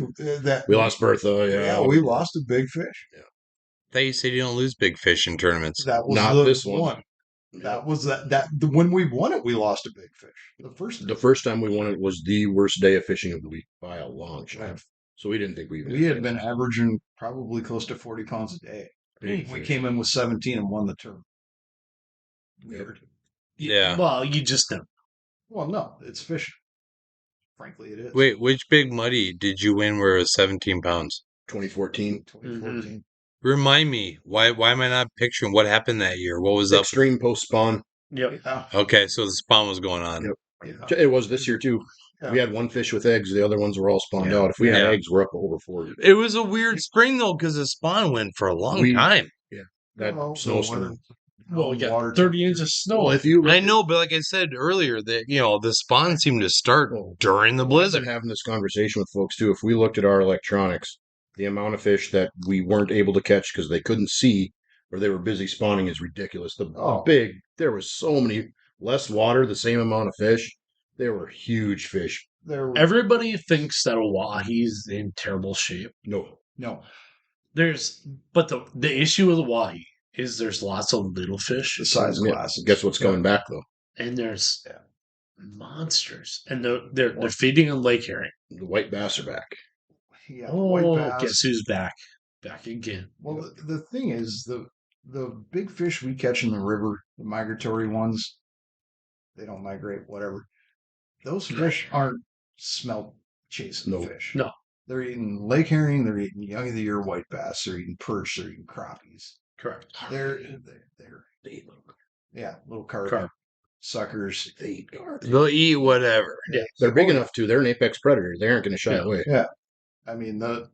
lost Bertha. Yeah, we lost a big fish. Yeah. I thought you said you don't lose big fish in tournaments. That was not this one. That was when we won it, we lost a big fish. The first time we won it was the worst day of fishing of the week by a long shot. So we didn't think we had been averaging probably close to 40 pounds a day. We came in with 17 and won the tournament. Yeah. Well, you just know. Well, no, it's fishing. Frankly, it is. Wait, which big muddy did you win where it was 17 pounds? 2014. Mm-hmm. Remind me, why am I not picturing what happened that year? What was Extreme post spawn. Yep. Yeah. Okay, so the spawn was going on. Yep. Yeah. It was this year too. Yeah. We had one fish with eggs. The other ones were all spawned out. If we had eggs, we're up over 40. It was a weird spring though, because the spawn went for a long time. Yeah. That snowstorm. Well, we got 30 inches of snow. Well, I know, but like I said earlier, that the spawn seemed to start during the blizzard. I've been having this conversation with folks too. If we looked at our electronics, the amount of fish that we weren't able to catch because they couldn't see or they were busy spawning is ridiculous. There was so many less water, the same amount of fish. There were huge fish. Everybody thinks that Oahu's in terrible shape. No. But the issue with Oahu is there's lots of little fish. The size classes. Guess what's coming back though? And there's monsters, and they're feeding on lake herring. The white bass are back. Yeah, white bass. Guess who's back? Back again. Well, the thing is, the big fish we catch in the river, the migratory ones, they don't migrate, whatever. Those fish aren't smelt chasing fish. No. They're eating lake herring, they're eating young of the year white bass, they're eating perch, they're eating crappies. Correct. They're little carp suckers. They eat carp. They'll eat whatever. Yeah. They're big enough to. They're an apex predator. They aren't going to shy away. Yeah. I mean, the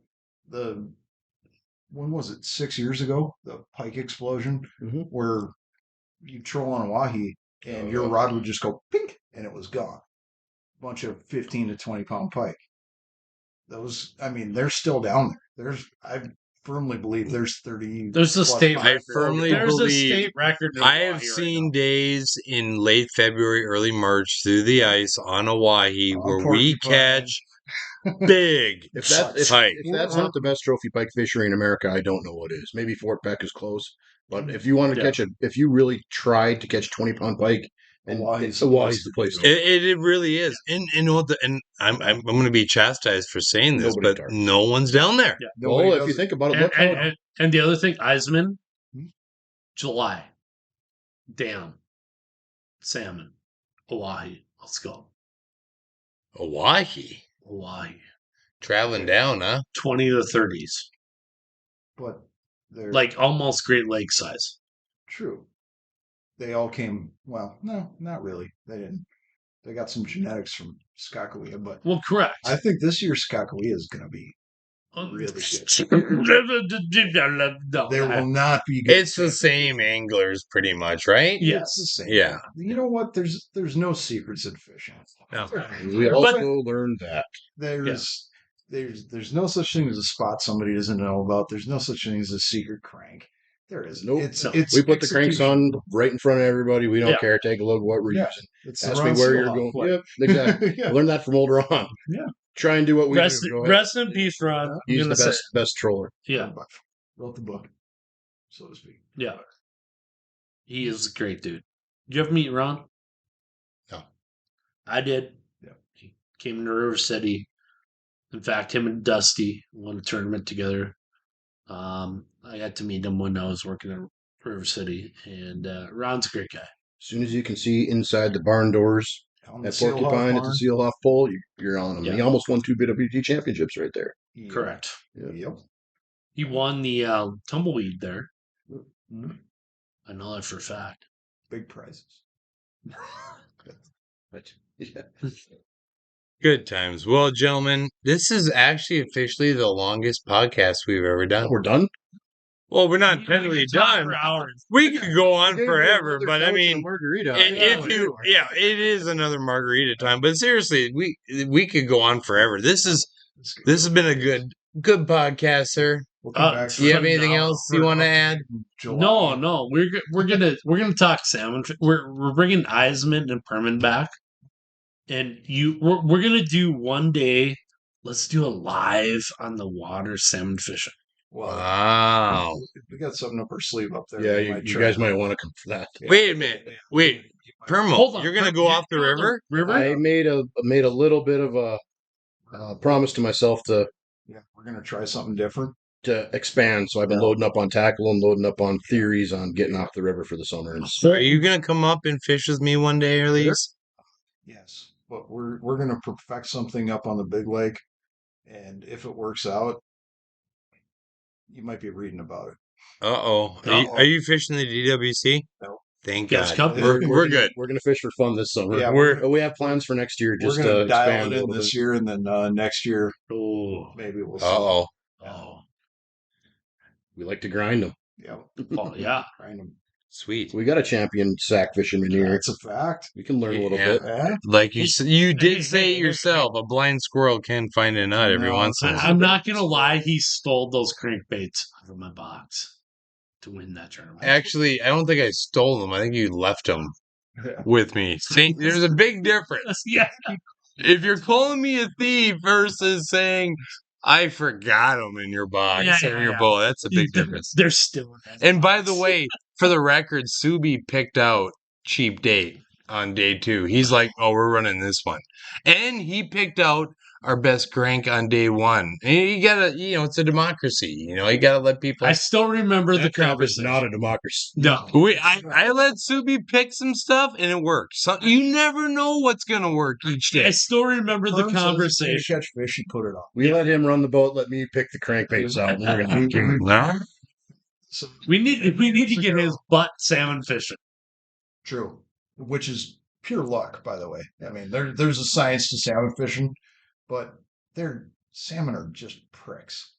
when was it? 6 years ago, the pike explosion, where you troll on Oahu, and your rod would just go pink, and it was gone. Bunch of 15 to 20 pound pike. Those, I mean, they're still down there. I firmly believe there's 30. There's a plus state pound. I firmly There's a believe state record. in I have Hawaii seen right days in late February, early March through the ice on Hawaii where we porcupine. catch big If that's pike. if that's not the best trophy pike fishery in America, I don't know what is. Maybe Fort Peck is close, but if you want to catch if you really tried to catch 20-pound pike, and Hawaii's Hawaii's the place. It really is, and I'm going to be chastised for saying this, Nobody but targets. no one's down there. Yeah. Nobody Well, if does you it. think about it, And, look how and the other thing, Eiseman, Hmm? July, damn, salmon, Hawaii. Let's go, Hawaii Hawaii. traveling down, huh? 20 to 30s, But they're like almost Great Lake size. true. They all came. Well, no, not really. They didn't. They got some genetics from Skakawea, but Well, correct. I think this year's Skakawea is going to be really No, There will not be good. It's the same anglers, pretty much, right? Yes. It's the same. Yeah. You know what? There's no secrets in fishing. No. we also learned that. There's no such thing as a spot somebody doesn't know about. There's no such thing as a secret crank. There is. Nope. It's No. it's We put the cranks execution. on right in front of everybody. We don't Yeah. care. Take a look at what we're Yeah. using. It's Ask the me Ron where you're Seahawk going. play. Yep, exactly. Yeah. I learned that from older on. Yeah. Try and do what we Rest, do. Go ahead. rest in peace, Ron. I'm He's gonna the say, best troller. yeah, Wrote the book, so to speak. yeah. He is a great dude. Did you ever meet Ron? No. I did. Yeah. He came into River City. In fact, him and Dusty won a tournament together. I got to meet him when I was working at River City, and Ron's a great guy. As soon as you can see inside the barn doors On the at Sealhoff Porcupine at the Barn. Sealhoff Pole, you're on him. Yeah. He almost won 2 BWT championships right there. Yeah. Correct. Yep. He won the tumbleweed there. Mhm. I know that for a fact. Big prizes. But, yeah. Good times. Well, gentlemen, this is actually officially the longest podcast we've ever done. We're done. Well, we're not We technically could talk done. for hours. We could go on Yeah, forever, another but I couch and a mean, margarita. it is another margarita time. But seriously, we could go on forever. This has been a good podcast, sir. We'll come back. Do you have anything Phenomenal. else you want to add? No. We're gonna talk salmon. We're bringing Eiseman and Perman back, and we're gonna do one day. Let's do a live on the water salmon fishing. Well, Wow. we got something up our sleeve up there. Yeah, We you, might you try. guys might want to come for that. Yeah. Wait a minute. Wait, Permo, Hold on. you're gonna go off the river? River? I made a little bit of a promise to myself to Yeah, we're gonna try something different. expand. So I've been loading up on tackle and loading up on theories on getting off the river for the summer. And Are you gonna come up and fish with me one day, at least? Yes, but we're gonna perfect something up on the big lake, and if it works out, you might be reading about it. Uh-oh. Are you fishing the DWC? No. Thank Yes, God. come- We're good. We're gonna fish for fun this summer. Yeah, we have plans for next year. Just we're gonna to dial expand it a in little this bit. year, and then next year Oh, maybe we'll see. Uh-oh. oh, We like to grind them. Yeah, oh, yeah. trying to. Sweet. We got a champion sack fisherman here. That's a fact. We can learn a little Yeah. bit. Yeah. Like you did say it yourself, a blind squirrel can find a nut every No, once in a while. I'm not gonna lie. He stole those crankbaits out of my box to win that tournament. Actually, I don't think I stole them. I think you left them Yeah. with me. See, there's a big difference. Yeah. If you're calling me a thief versus saying I forgot them in your box Yeah, or yeah, your yeah. bowl, that's a big difference. They're still in that And by box. the way, for the record, Subi picked out cheap date on day 2. He's like, "Oh, we're running this one," and he picked out our best crank on day 1. And you gotta, it's a democracy. You gotta let people. I still remember the That crap is conversation. not a democracy. No. I let Subi pick some stuff and it worked. So you never know what's gonna work each I day. still remember the Firm says conversation. if you catch fish, you put it on. We let him run the boat. Let me pick the crankbaits out. And we're gonna No? So We need to get his butt salmon fishing. true, which is pure luck, by the way. I mean, there's a science to salmon fishing, but salmon are just pricks.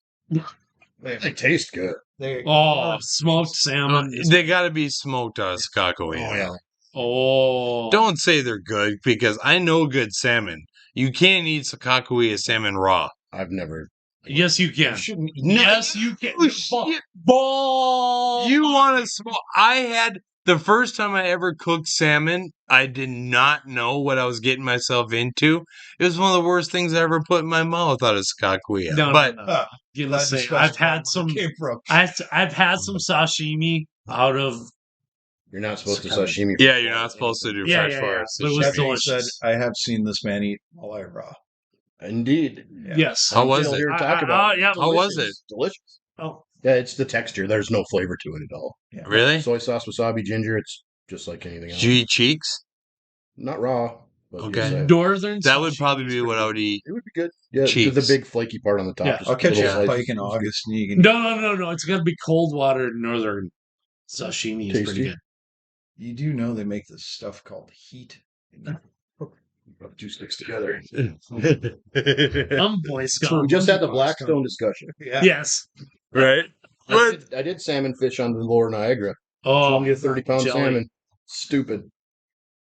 They taste good. They Oh, smoked salmon. They gotta be smoked on Skakawea. Oh yeah. Oh. Don't say they're good because I know good salmon. You can't eat Sakakawea salmon raw. I've never. Yes, you can. You shouldn't eat Yes, you can. Oh, shit. Ball. You want to small? I had the first time I ever cooked salmon. I did not know what I was getting myself into. It was one of the worst things I ever put in my mouth out of Sakakawea. No, but no. You glad listen, you I've specified had where it some. came from. I've had some sashimi out of. You're not supposed to sashimi. yeah, you're not supposed to do Yeah, fresh yeah, water. yeah. But it was That being delicious. said, I have seen this man eat walleye raw. Indeed. Yeah. Yes. How was Still it? here to talk about. Yeah. How was it? Delicious. Oh, Yeah, it's the texture. There's no flavor to it at all. Yeah. Really? Soy sauce, wasabi, ginger. It's just like anything else. Did you eat cheeks? Not raw. But Okay. yes, northern. That would sashimi probably is be what pretty I would eat. it would be good. Yeah, Cheeks. the big flaky part on the top. Yeah, just I'll catch you little a slices. pike in August and you good. can. No. It's gonna be cold water northern sashimi is pretty Tasty. good. You do know they make this stuff called heat. And you rub 2 sticks together. Boy Scout. We just had the Blackstone discussion. Yeah. Yes. Right? I did salmon fish on the lower Niagara. Oh, 20 to 30 pound jelly. salmon. Stupid.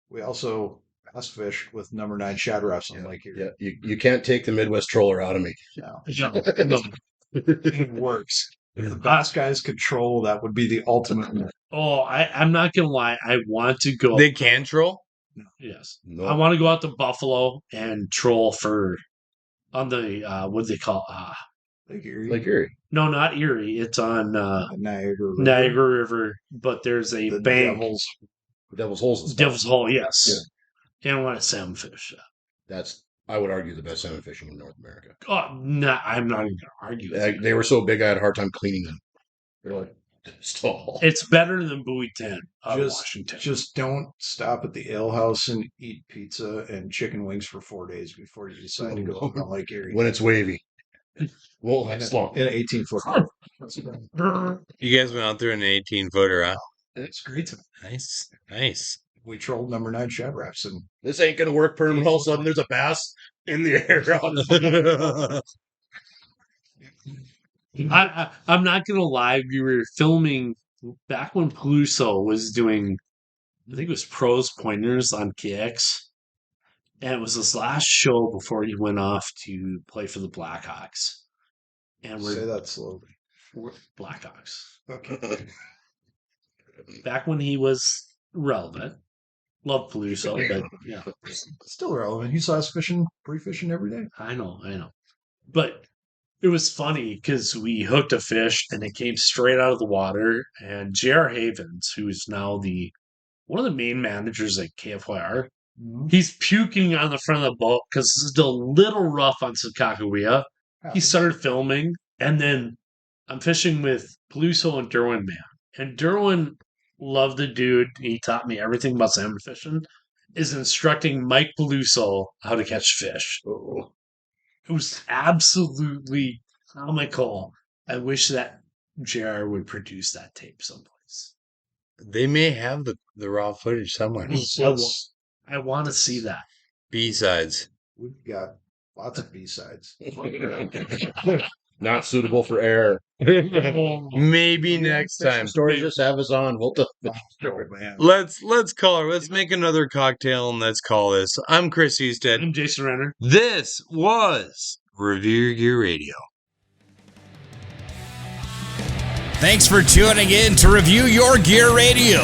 We also bass fish with number 9 shad wraps on Lake Erie. Yeah, you can't take the Midwest troller out of me. No, No. it works. If the bass guys control, that would be the ultimate. Oh, I'm not gonna lie. I want to go. They can troll? Yes, No. I want to go out to Buffalo and troll for on the what do they call Lake Erie. Lake Erie. no, not Erie. It's on Niagara River. Niagara River, but there's a The bank. Devil's Holes and stuff. Devil's Hole, yes. And I want to salmon fish. That's, I would argue, the best salmon fishing in North America. Oh, no, I'm not even gonna argue with you. They were so big, I had a hard time cleaning them. They're like, stall. It's better than Bowie 10 out of Just, Washington. just don't stop at the ale house and eat pizza and chicken wings for 4 days before you decide to go on Lake Erie. When it's wavy. Won't last long. In an 18-foot. You guys went out there in an 18-footer, huh? It's great. Nice. We trolled number 9 shad wraps and This ain't going to work, Perman. All of a sudden, there's a bass in the air. I'm not gonna lie. We were filming back when Peluso was doing, I think it was pros pointers on KX, and it was his last show before he went off to play for the Blackhawks. And say we're that slowly. Blackhawks. Okay. Back when he was relevant, love Peluso, but yeah, Still relevant. He saw us fishing, pre-fishing every day. I know. But it was funny because we hooked a fish and it came straight out of the water. And J.R. Havens, who is now one of the main managers at KFYR, he's puking on the front of the boat because it's a little rough on Sakakawea. He started filming, and then I'm fishing with Peluso and Derwin, man. And Derwin loved the dude. He taught me everything about salmon fishing. Is instructing Mike Peluso how to catch fish. Oh. It was absolutely comical. I wish that JR would produce that tape someplace. They may have the raw footage somewhere. I want to see that. B-sides. We've got lots of B-sides. Not suitable for air. Maybe next time. Story, just have us on. We'll Man. Let's call her. Let's make another cocktail and let's call this. I'm Chris Husted. I'm Jason Renner. This was Review Your Gear Radio. Thanks for tuning in to Review Your Gear Radio.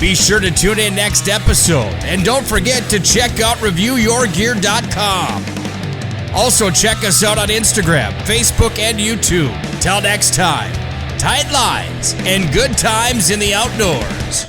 Be sure to tune in next episode, and don't forget to check out reviewyourgear.com. Also, check us out on Instagram, Facebook, and YouTube. Till next time, tight lines and good times in the outdoors.